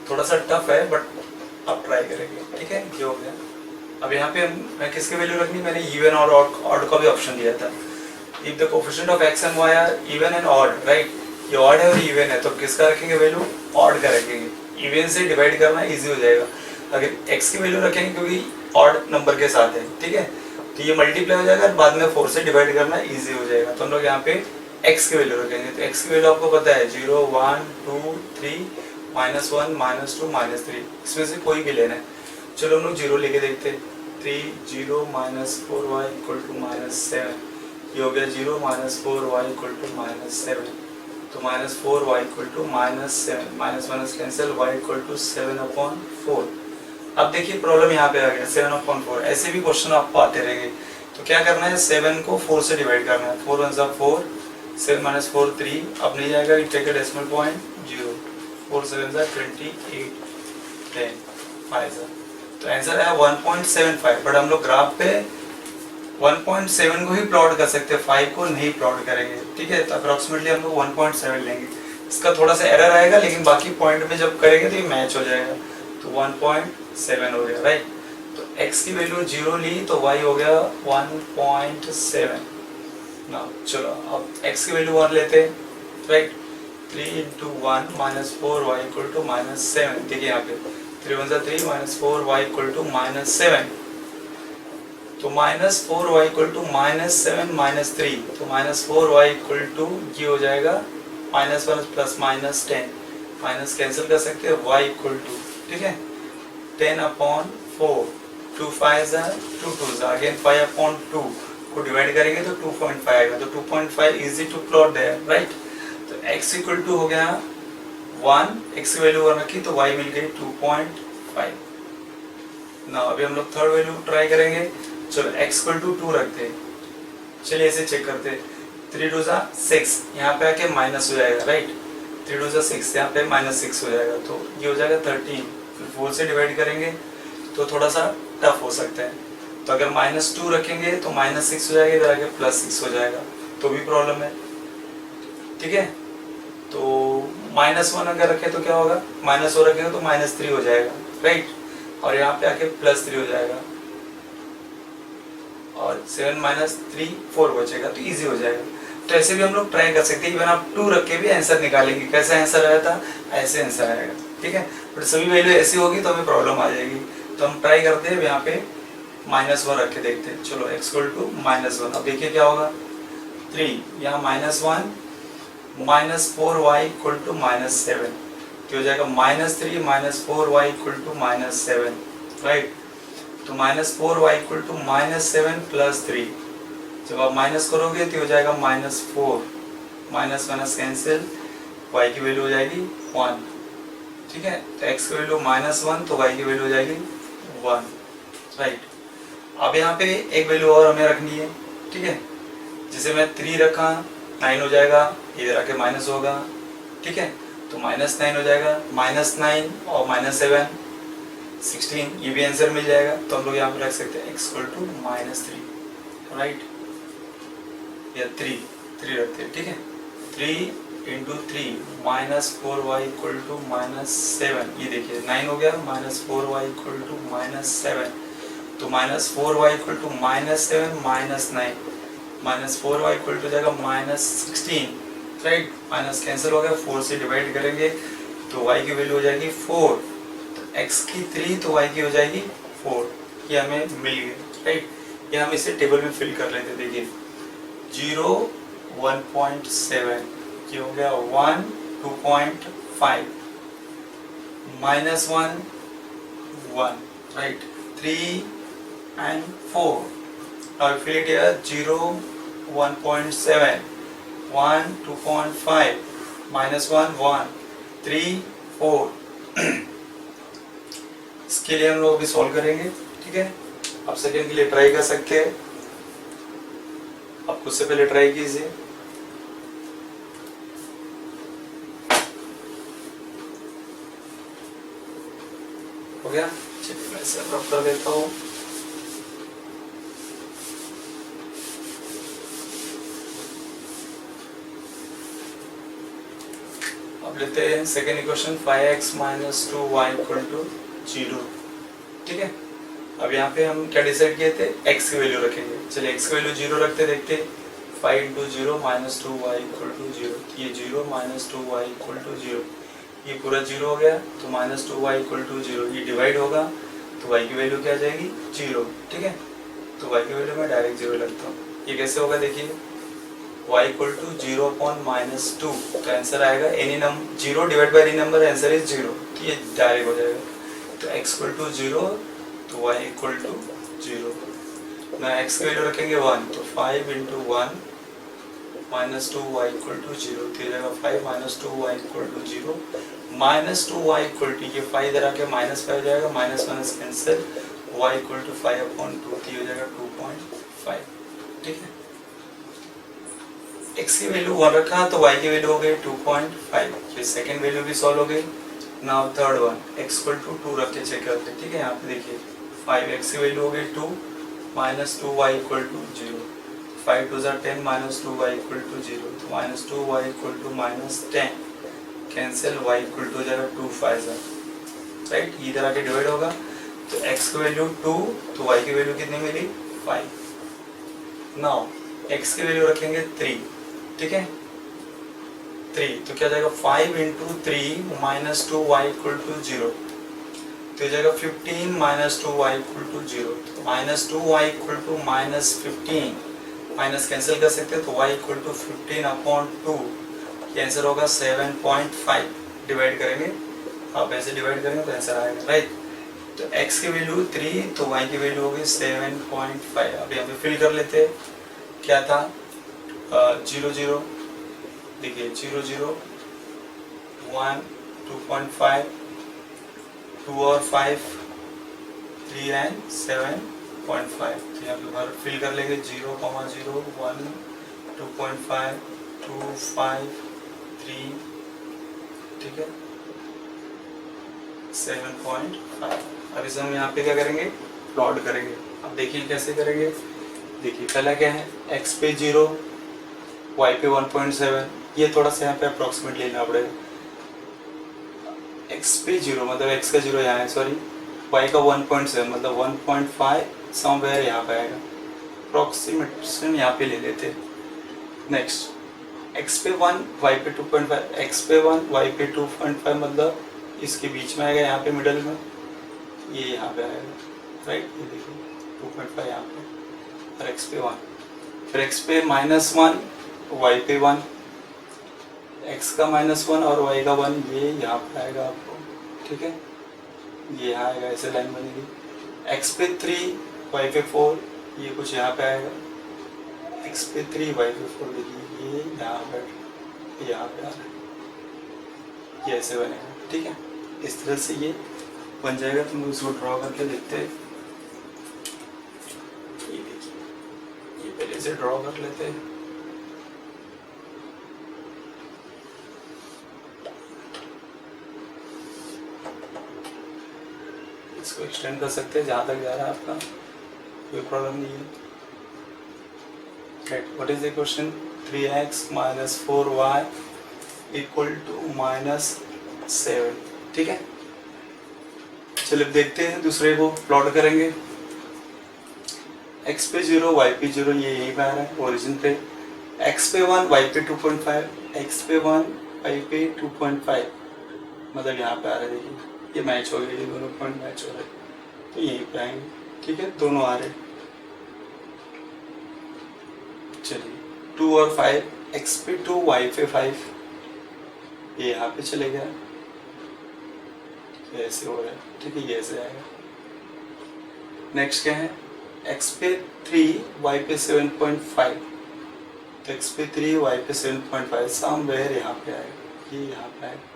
थोड़ा सा टफ है बट आप ट्राई करेंगे, ठीक है। ये हो गया। अब यहाँ पे मैं किसकी वैल्यू रखनी, मैंने इवन और ऑड का भी ऑप्शन दिया था। If the coefficient of x and y are even and odd, right, ये ऑड है और इवन है, तो किसका रखेंगे वैल्यू, ऑड का रखेंगे। इवन से डिवाइड करना इजी हो जाएगा। अगर एक्स की वैल्यू रखेंगे क्योंकि ऑड नंबर के साथ है, ठीक है, तो ये मल्टीप्लाई हो जाएगा, बाद में 4 से डिवाइड करना इजी हो जाएगा। तो हम लोग यहाँ पे x की वैल्यू रखेंगे। तो x की वैल्यू आपको पता है 0 1 2 3 -1 -2 -3, इसमें से कोई भी लेना है। चलो हम लोग 0 लेके देखते हैं। 3 0 -4y = -7, ये हो गया 0 -4y = -7, तो -4y = -7, minus minus cancel, y = 7/4। अब देखिए प्रॉब्लम यहाँ पे आ गया 7/4। ऐसे भी क्वेश्चन आपको आते रहेंगे। तो क्या करना है, 7 को 4 से डिवाइड करना है। 4 1 4, 7 - 4 3, अब नहीं जाएगा, टेक अ डेसिमल पॉइंट 0, 4 7 28, 10 5। तो आंसर है 1.75। बट हम लोग ग्राफ पे 1.7 को ही प्लॉट कर सकते हैं, 5 को नहीं प्लॉट करेंगे, ठीक है। तो अप्रोक्सीमेटली हम लोग 1.7 लेंगे। इसका थोड़ा सा एरर आएगा, लेकिन बाकी पॉइंट में जब करेंगे तो ये मैच हो जाएगा। तो 1.7 हो गया, राइट। तो x की वैल्यू 0 ली तो y हो गया 1.7 ना। चलो अब x की वैल्यू 1 लेते हैं, राइट। 3 × 1 -4y = -7। देखिए यहाँ पे 3 1 3 -4y = -7, तो -4y = -7 -3, तो -4y = ये हो जाएगा -1 + -10, माइनस कैंसिल कर सकते हैं, y = ठीक है 10/4, 2 5 2 2 अगेन 5/2 को डिवाइड करेंगे तो 2.5 आएगा। तो 2.5 easy to plot there, right. तो x = हो गया 1, x की वैल्यू 1 रखी तो y मिल गई 2.5। ना अभी हम लोग थर्ड वैल्यू ट्राई करेंगे। चलो x = 2 रखते हैं। चलिए ऐसे चेक करते हैं। 3 2 6, यहाँ पे आके माइनस हो जाएगा, राइट। 3 2 6, यहाँ पे -6 हो जाएगा, तो ये हो जाएगा 13। फिर 4 से डिवाइड करेंगे तो थोड़ा सा टफ हो सकता है। तो अगर -2 रखेंगे तो -6 हो जाएगा, इधर आके +6 हो जाएगा, तो भी प्रॉब्लम है, ठीक है। तो -1 अगर रखे तो क्या होगा, -4 रखेंगे तो -3 हो जाएगा, राइट। और यहाँ पे आके +3 हो जाएगा, और 7 - 3 4 बचेगा, तो इजी हो जाएगा। तो ऐसे भी हम लोग ट्राई कर सकते हैं। इवन आप 2 रख के भी आंसर निकालेंगे। कैसा आंसर आया था, ऐसे आंसर आएगा, ठीक है। बट सभी वैल्यू ऐसी होगी तो हमें प्रॉब्लम आ जाएगी। तो हम ट्राई करते हैं, यहाँ पे -1 रख के देखते हैं। चलो x = -1। अब देखिए क्या होगा, 3 यहाँ -1 -4y = -7, तो हो जाएगा -3 -4y = -7, राइट। तो -4y = -7 + 3, जब आप माइनस करोगे तो हो जाएगा -4, माइनस माइनस कैंसिल, y की वैल्यू हो जाएगी 1, ठीक है। तो x की वैल्यू -1, तो y की वैल्यू हो जाएगी 1, राइट। अब यहाँ पे एक वैल्यू और हमें रखनी है, ठीक है। जैसे मैं 3 रखा, 9 हो जाएगा, इधर आके माइनस होगा, ठीक है। तो -9 हो जाएगा, -9 और -7 16, ये भी आंसर मिल जाएगा। तो हम लोग यहाँ पे रख सकते हैं x = -3, राइट, या 3 रखते हैं, ठीक है। 3 × 3 -4y = -7, ये देखिए 9 हो गया, -4y = -7, तो -4y = -7 -9, -4y = जाएगा -16, राइट। माइनस कैंसिल हो गया, 4 से डिवाइड करेंगे तो y की वैल्यू हो जाएगी 4, तो x की 3 तो y की हो जाएगी 4, ये हमें मिल गया, राइट। ये हम इसे टेबल में फिल कर लेते, देखिए 0 1.7, ये हो गया 1 2.5, -1 1, right, 3 and 4. Now fill it here, 0 1.7, 1 2.5, -1 1, 3 4. इसके लिए हम लोग अभी सॉल्व करेंगे, ठीक है। आप सेकेंड के लिए ट्राई कर सकते हैं, आप उससे पहले ट्राई कीजिए। हो गया, चलिए मैं इसे रब कर देता हूँ। अब लेते हैं second equation 5x minus 2y equal to 0। ठीक है, अब यहाँ पे हम क्या डिसाइड किए थे, x की वैल्यू रखेंगे। चलिए x की वैल्यू 0 रखते, देखते 5 into 0 minus 2y equal to 0। ये 0 माइनस 2y इक्वल टू 0, ये पूरा 0 हो गया, तो माइनस 2y इक्वल टू 0, ये डिवाइड होगा तो y की वैल्यू क्या आ जाएगी 0। ठीक है, तो y की वैल्यू मैं डायरेक्ट 0 लगता हूँ। ये कैसे होगा देखिए, y equal to 0 upon minus 2, तो आंसर आएगा any number 0 divide by any number, answer is 0, तो ये डायरेक्ट हो जाएगा। तो x इक्वल टू 0 तो y इक्वल टू 0, ना x की वैल्यू रखेंगे 1, तो 5 into 1 minus 2y equal to 0, तो ये जाएगा 5 minus 2y equal to 0, minus 2y equal to, ये 5 इधर आके माइनस 5 हो जाएगा, minus minus cancel, y equal to 5 upon 2, तो ये हो जाएगा 2.5। ठीक है, x की वैल्यू 1 रखा तो y की वैल्यू हो गई 2.5, फिर सेकंड वैल्यू भी सॉल्व हो गई। Now third one, x equal to 2 रख के चेक करते हैं। ठीक है, यहाँ पे देखिए 5x की वैल्यू हो गई 2 minus 2y equal to 0, 5 2 10 minus 2y equal to 0, तो minus 2y equal to minus 10, cancel, y equal to हो जाएगा 2 5 राइट, इधर आके डिवाइड होगा, तो x की वैल्यू 2 तो y की वैल्यू कितनी मिली 5। नाउ x की वैल्यू रखेंगे 3। ठीक है, 3 तो क्या जाएगा 5 into 3 minus 2y equal to 0, तो ये जाएगा 15 minus 2y equal to 0, minus 2y equal to minus 15, minus cancel कर सकते हैं, तो y इक्वल टू 15 अपॉन 2, ये आंसर होगा 7.5। डिवाइड करेंगे, आप ऐसे डिवाइड करेंगे तो आंसर आएगा राइट। तो x की वैल्यू 3 तो y की वैल्यू होगी 7.5। अब यहाँ पे फिल कर लेते हैं, क्या था 0 0, देखिए 0 0 1 2.5 2 और 5 3 एंड 7.5, तो यहाँ पे बाहर फिल कर लेंगे 0 0 1 2.5 2 5 3, ठीक है 7.5। अब इसे हम यहाँ पे क्या करेंगे, प्लॉट करेंगे। अब देखिए कैसे करेंगे, देखिए पहला क्या है, x पे 0 y पे 1.7, ये थोड़ा सा यहाँ पे अप्रोक्सीमेट लेना पड़ेगा। x पे 0 मतलब x का 0 यहाँ है, सॉरी y का 1.7 मतलब 1.5 समवेयर यहाँ पे आएगा, अप्रोक्सीमेशन यहाँ पे ले लेते। नेक्स्ट x पे 1 y पे 2.5, x पे 1 y पे 2.5 मतलब इसके बीच में आएगा, यहाँ पे मिडल में, ये यहाँ पे आएगा राइट, ये देखिए 2.5 यहाँ पे, और x पे 1, फिर x पे -1 y पे 1, x का -1 और y का 1 ये यहाँ पे आएगा आपको, ठीक है ये यहाँ आएगा, ऐसे लाइन बनेगी। x पे 3 y पे 4, ये कुछ यहाँ पे आएगा, x पे 3 y पे 4, देखिए ये यहाँ पे आ रहा है, ये ऐसे बनेगा। ठीक है, इस तरह से ये बन जाएगा। तुम लोग इसको ड्रॉ करके देखते हैं, ये देखिए ये पहले से ड्रॉ कर लेते हैं। इसको एक्सटेंड कर सकते हैं जहाँ तक जा रहा है आपका, कोई प्रॉब्लम नहीं है। What is the question, 3x minus 4y equal to -7। ठीक है, चलिए देखते हैं दूसरे को प्लॉट करेंगे। x पे 0 y पे 0, ये यही पे आ रहा है ओरिजिन पे, x पे 1 y पे 2.5, x पे 1 y पे 2.5 मतलब यहाँ पे आ रहा है, देखिए ये मैच हो गया, ये दोनों पॉइंट मैच हो रहे हैं, तो यहीं पे आएंगे। ठीक है, दोनों आ रहे। चलिए 2 और 5, x पे 2 y पे 5, ये यहाँ पे चले गया, ऐसे हो रहा है। ठीक है, ये ऐसे आएगा। नेक्स्ट क्या है, x पे 3 y पे 7.5, तो x पे 3 y पे 7.5 समवेयर यहाँ पे आएगा, ये यहाँ पे आएगा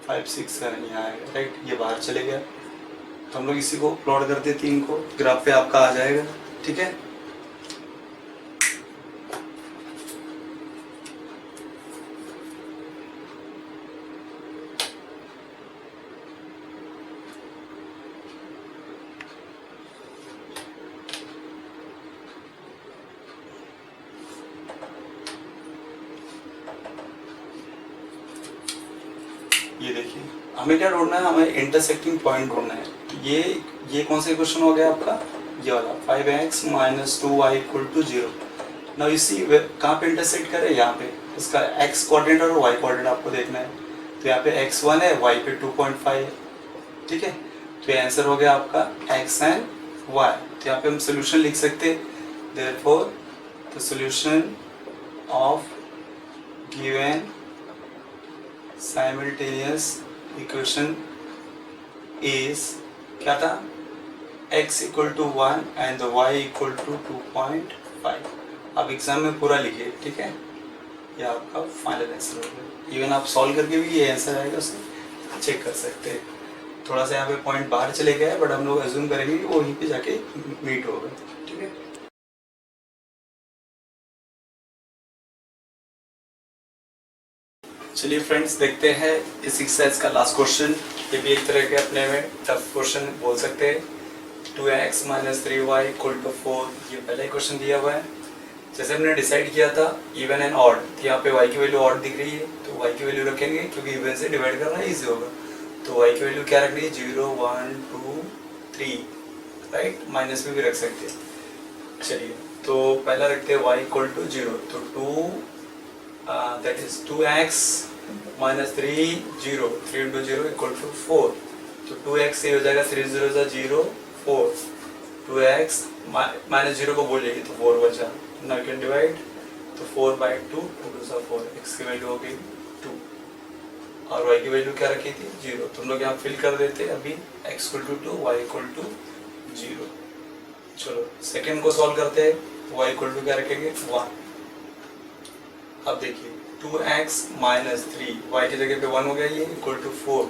5 6 7 यहाँ आएगा राइट, ये बाहर चले गया। तो हम लोग इसी को प्लॉट करते 3 को, ग्राफ पे आपका आ जाएगा। ठीक है, ये देखिए, हमें क्या ढूंढना है, हमें इंटरसेक्टिंग पॉइंट ढूंढना है। तो ये कौन सा क्वेश्चन हो गया आपका, ये वाला 5x - 2y = 0। नाउ इसी कहाँ पे इंटरसेक्ट करें, यहाँ पे इसका x कोऑर्डिनेट और y कोऑर्डिनेट आपको देखना है। तो यहाँ पे x1 है, y पे 2.5 है, ठीक है। तो ये आंसर हो गया आपका x एंड y। तो यहाँ पे हम सोल्यूशन लिख सकते हैं, therefore the solution of given simultaneous equation is, क्या था, x = 1 एंड y = 2.5। आप एग्जाम में पूरा लिखिए, ठीक है। ये आपका फाइनल आंसर होगा। इवन आप सॉल्व करके भी ये आंसर आएगा, उसे चेक कर सकते हैं। थोड़ा सा यहाँ पे पॉइंट बाहर चले गया है, बट हम लोग अज्यूम करेंगे कि वो वहीं पे जाके मीट होगा, ठीक है। चलिए फ्रेंड्स, देखते हैं इस एक्सरसाइज का लास्ट क्वेश्चन। ये भी एक तरह के अपने में टफ क्वेश्चन बोल सकते हैं। 2x - 3y = 4, ये पहला ही क्वेश्चन दिया हुआ है। जैसे हमने डिसाइड किया था इवन एंड ऑड, तो यहाँ पे y की वैल्यू ऑड दिख रही है, तो y की वैल्यू रखेंगे, क्योंकि इवन से डिवाइड करना इजी होगा। तो y की वैल्यू क्या रखनी है, 0 1 2 3, राइट। माइनस में भी रख सकते हैं। चलिए, तो पहला रखते हैं y = 0। तो 2 दैट इज 2x - 3 0, 3 × 0 = 4। तो 2x से हो जाएगा 3 0 0 4, 2x -0 को बोलेगी तो 4 बचा। नाउ कैन डिवाइड, तो 4/2, 2 2 4, x की वैल्यू हो गई 2 और y की वैल्यू क्या रखी थी, 0। तुम लोग यहाँ फिल कर देते अभी, x = 2, y = 0। चलो सेकेंड को सॉल्व करते हैं। y = क्या रखेंगे, 1। अब देखिए 2x - 3, y की जगह पे 1 हो गया, ये = 4,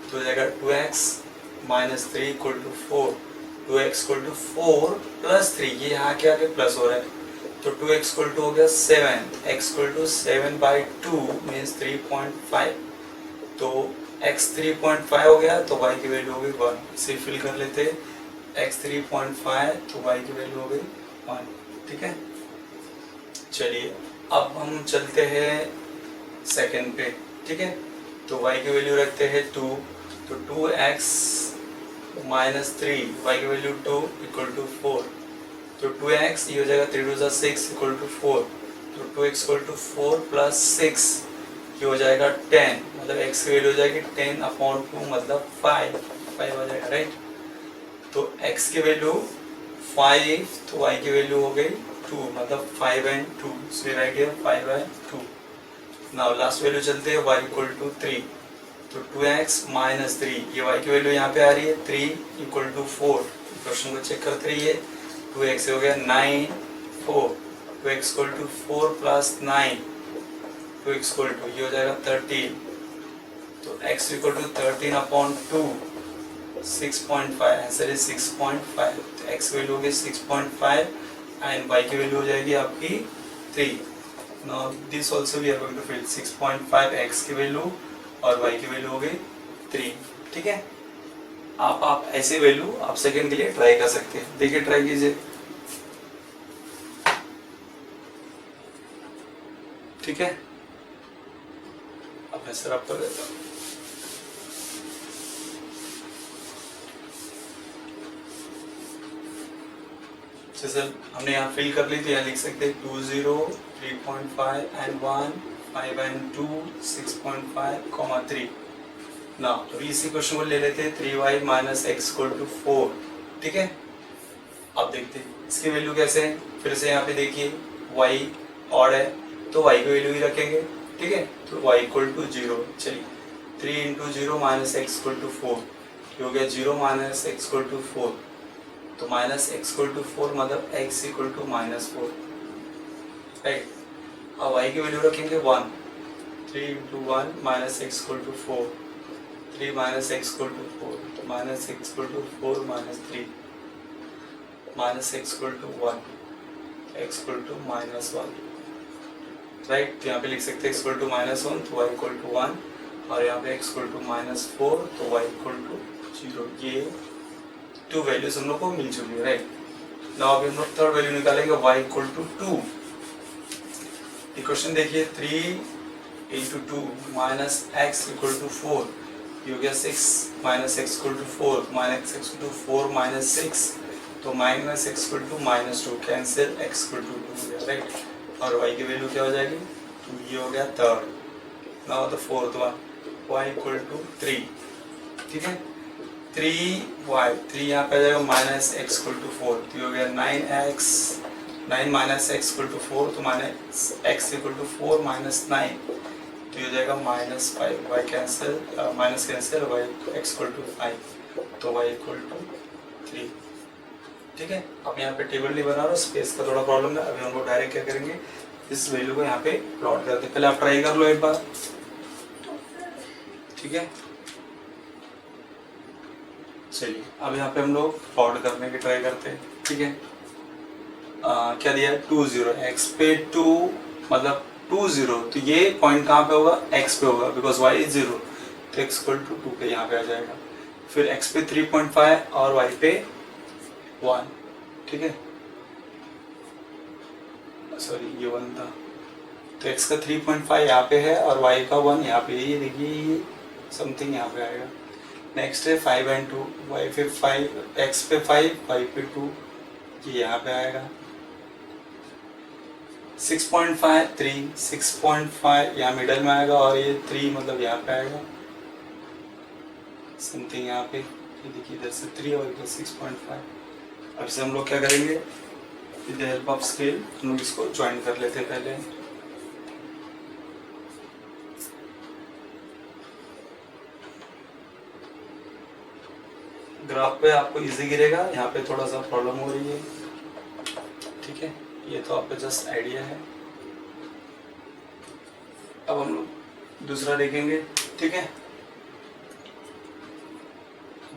तो हो जाएगा 2x - 3 = 4, 2x = 4 + 3, ये यहाँ के आगे प्लस हो रहा है, तो 2x = हो गया 7, x = 7/2 मीन्स 3.5। तो x 3.5 हो गया, तो y की वैल्यू हो गई 1। इसे फिल कर लेते हैं, x 3.5, तो y की वैल्यू हो गई 1, ठीक है। चलिए अब हम चलते हैं सेकंड पे, ठीक है। तो y की वैल्यू रखते हैं 2, तो 2x - 3, y की वैल्यू 2 = 4, तो 2x ये हो जाएगा 3 2 6 = 4, तो 2x = 4 + 6, ये हो जाएगा 10, मतलब x की वैल्यू हो जाएगी 10/2, मतलब 5 हो जाएगा, राइट। तो x की वैल्यू 5, तो y की वैल्यू हो गई 2, मतलब 5/2, so right here 5/2। Now last value चलते हैं, y = 3, तो 2x - 3, ये y की वैल्यू यहाँ पे आ रही है 3 = 4। क्वेश्चन को चेक करते रहिए, 2x हो गया 9 4, 2x = 4 + 9, 2x = ये हो जाएगा 13, तो x = 13/2, 6.5, आंसर इज 6.5। तो x की वैल्यू होगी 6.5 एंड y की वैल्यू हो जाएगी आपकी 3। Now this also we are going to fill 6.5 x की वैल्यू और y की वैल्यू हो गई 3, ठीक है। आप ऐसे वैल्यू आप सेकंड के लिए ट्राई कर सकते हैं, देखिए ट्राई कीजिए, ठीक है। अब मैं सर आप कर देता हूँ। जैसे हमने यहाँ फिल कर ली, तो यहाँ लिख सकते हैं 2 0 3.5 and 1 5 and 2 6.5, 3। ना अभी इसी क्वेश्चन को ले लेते हैं 3y - x = 4, ठीक है। अब देखते हैं इसकी वैल्यू कैसे है। फिर से यहाँ पे देखिए y ऑड है, तो y की वैल्यू ही रखेंगे, ठीक है। तो y = 0, चलिए 3 × 0 - x = 4, ये हो गया 0 - x = 4, तो -x = 4, मतलब x = -4, राइट। अब y की वैल्यू रखेंगे 1, 3 × 1 - x = 4, 3 - x = 4, तो -x = 4 - 3, -x = 1, x = -1, राइट। तो यहाँ पे लिख सकते हैं x = -1, तो y = 1, और यहाँ पे x = -4, तो y = 0। ये 2 वैल्यूज हम लोग को मिल चुकी है, राइट। नाउ अभी हम लोग थर्ड वैल्यू निकालेंगे, y = 2। इक्वेशन देखिए 3 into two minus x equal to 4, ये हो गया 6 minus x equal to 4 minus x equal to 4 minus 6, तो minus x equal to -2 cancel, x equal to 2 हो गया, राइट। और y की वैल्यू क्या हो जाएगी, तो ये हो गया third. Now the fourth one, y equal to 3, ठीक है। 3y, 3 यहाँ पे आ जाएगा माइनस एक्स इक्वल टू 4, तो ये हो गया 9 माइनस एक्स इक्वल टू 4, तो minus x equal to 4 minus 9, तो ये हो जाएगा -5, y cancel, minus cancel, y x equal to 5, तो y इक्वल टू 3, ठीक है। अब यहाँ पे टेबल नहीं बना रहा, स्पेस का थोड़ा प्रॉब्लम है। अभी हम लोग डायरेक्ट क्या करेंगे, इस वैल्यू को यहाँ पे प्लॉट करते हैं। पहले आप ट्राई कर लो एक बार, ठीक है। चलिए अब यहाँ पे हम लोग प्लॉट करने की ट्राई करते हैं, ठीक है। क्या दिया है, 2 0, एक्स पे 2 मतलब 2 0, तो ये पॉइंट कहाँ पे होगा, एक्स पे होगा, बिकॉज वाई इज 0, तो एक्स इक्वल टू 2 पे यहाँ पे आ जाएगा। फिर एक्स पे 3.5 और वाई पे 1, ठीक है, सॉरी ये 1 था, तो x का 3.5 यहाँ पे है और y का 1 यहाँ पे, ये देखिए ये समथिंग यहाँ पे आएगा। नेक्स्ट है 5 and 2, y पे 5, x पे 5, y पे 2, ये यहाँ पे आएगा। 6.5 3, 6.5 यहाँ मिडल में आएगा और ये 3 मतलब यहाँ पे आएगा समथिंग यहाँ पे, ये देखिए इधर से 3 और इधर 6.5। अब इसे हम लोग क्या करेंगे, with the help of scale हम लोग इसको ज्वाइन कर लेते हैं पहले। ग्राफ पे आपको इजी गिरेगा, यहाँ पे थोड़ा सा प्रॉब्लम हो रही है, ठीक है। ये तो आपको जस्ट आइडिया है। अब हम लोग दूसरा देखेंगे, ठीक है।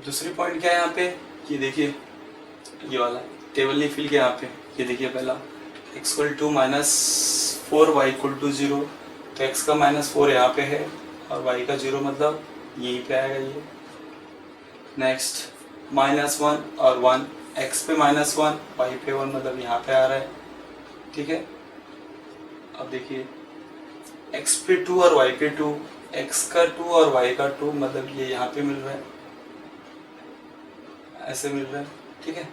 दूसरी पॉइंट क्या है यहाँ पे, ये देखिए ये वाला टेबल नहीं फिल किया यहाँ पे, ये देखिए पहला x equal to -4 y equal to 0, तो x का -4 यहाँ पे है और y का 0 मतलब यहीं पे आएगा ये। नेक्स्ट -1 और 1, x पे -1 y पे 1 मतलब यहाँ पे आ रहा है, ठीक है। अब देखिए x पे 2 और y पे 2, x का 2 और y का 2 मतलब ये यहाँ पे मिल रहा है, ऐसे मिल रहा है, ठीक है।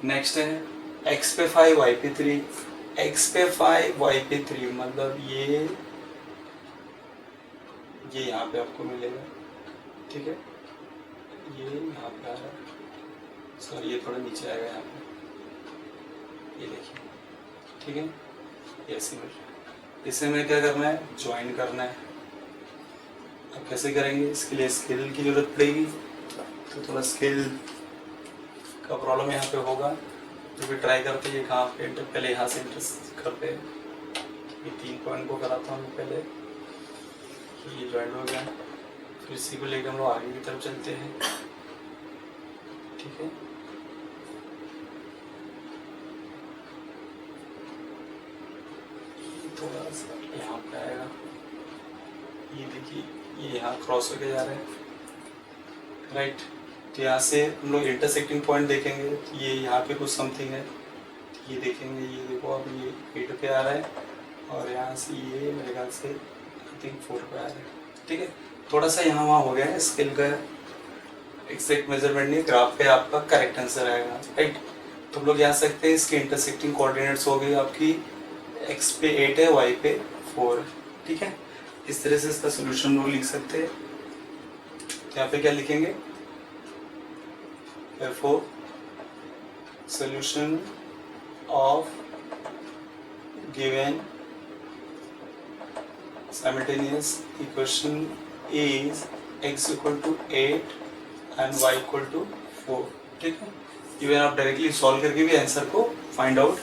नेक्स्ट है x पे 5 y पे 3, x पे 5 y पे 3 मतलब ये यहाँ पे आपको मिलेगा, ठीक है। ये यहाँ पे आ रहा है, सॉरी ये थोड़ा नीचे आएगा यहाँ पे, ये देखिए, ठीक है। ये ऐसे मिल रहा है, इसे में क्या करना है, ज्वाइन करना है। अब कैसे करेंगे, इसके लिए स्केल की जरूरत पड़ेगी, तो थोड़ा स्केल का प्रॉब्लम यहाँ पे होगा, तो फिर ट्राई करते हैं। कहाँ पे पहले यहाँ से इंटरेस्ट करते हैं, ये 3 पॉइंट को कराता हूँ पहले, ये ज्वाइन हो गया। फिर इसी को लेकर हम लोग आगे की तरफ चलते हैं, ठीक है। थोड़ा सा यहाँ पे आएगा, ये देखिए ये यहाँ क्रॉस होके जा रहे हैं, राइट। तो यहाँ से हम लोग इंटरसेक्टिंग पॉइंट देखेंगे, तो ये यहाँ पे कुछ समथिंग है, तो ये देखेंगे, ये देखो अब ये 8 पे आ रहा है और यहाँ से ये मेरे ख्याल से आई थिंक 4 पे आ रहा है, ठीक है। थोड़ा सा यहाँ वहाँ हो गया है, स्केल का एग्जैक्ट मेजरमेंट नहीं, ग्राफ पे आपका करेक्ट आंसर आएगा, राइट। तो हम लोग यहाँ सकते हैं इसके इंटरसेक्टिंग कोऑर्डिनेट्स हो गई आपकी, x पे 8 है, y पे 4 है, ठीक है। इस तरह से इसका सोल्यूशन लोग लिख सकते हैं। यहाँ पे क्या लिखेंगे, therefore solution of given simultaneous equation is x equal to 8 and y equal to 4, ठीक है। इवन आप डायरेक्टली सॉल्व करके भी आंसर को फाइंड आउट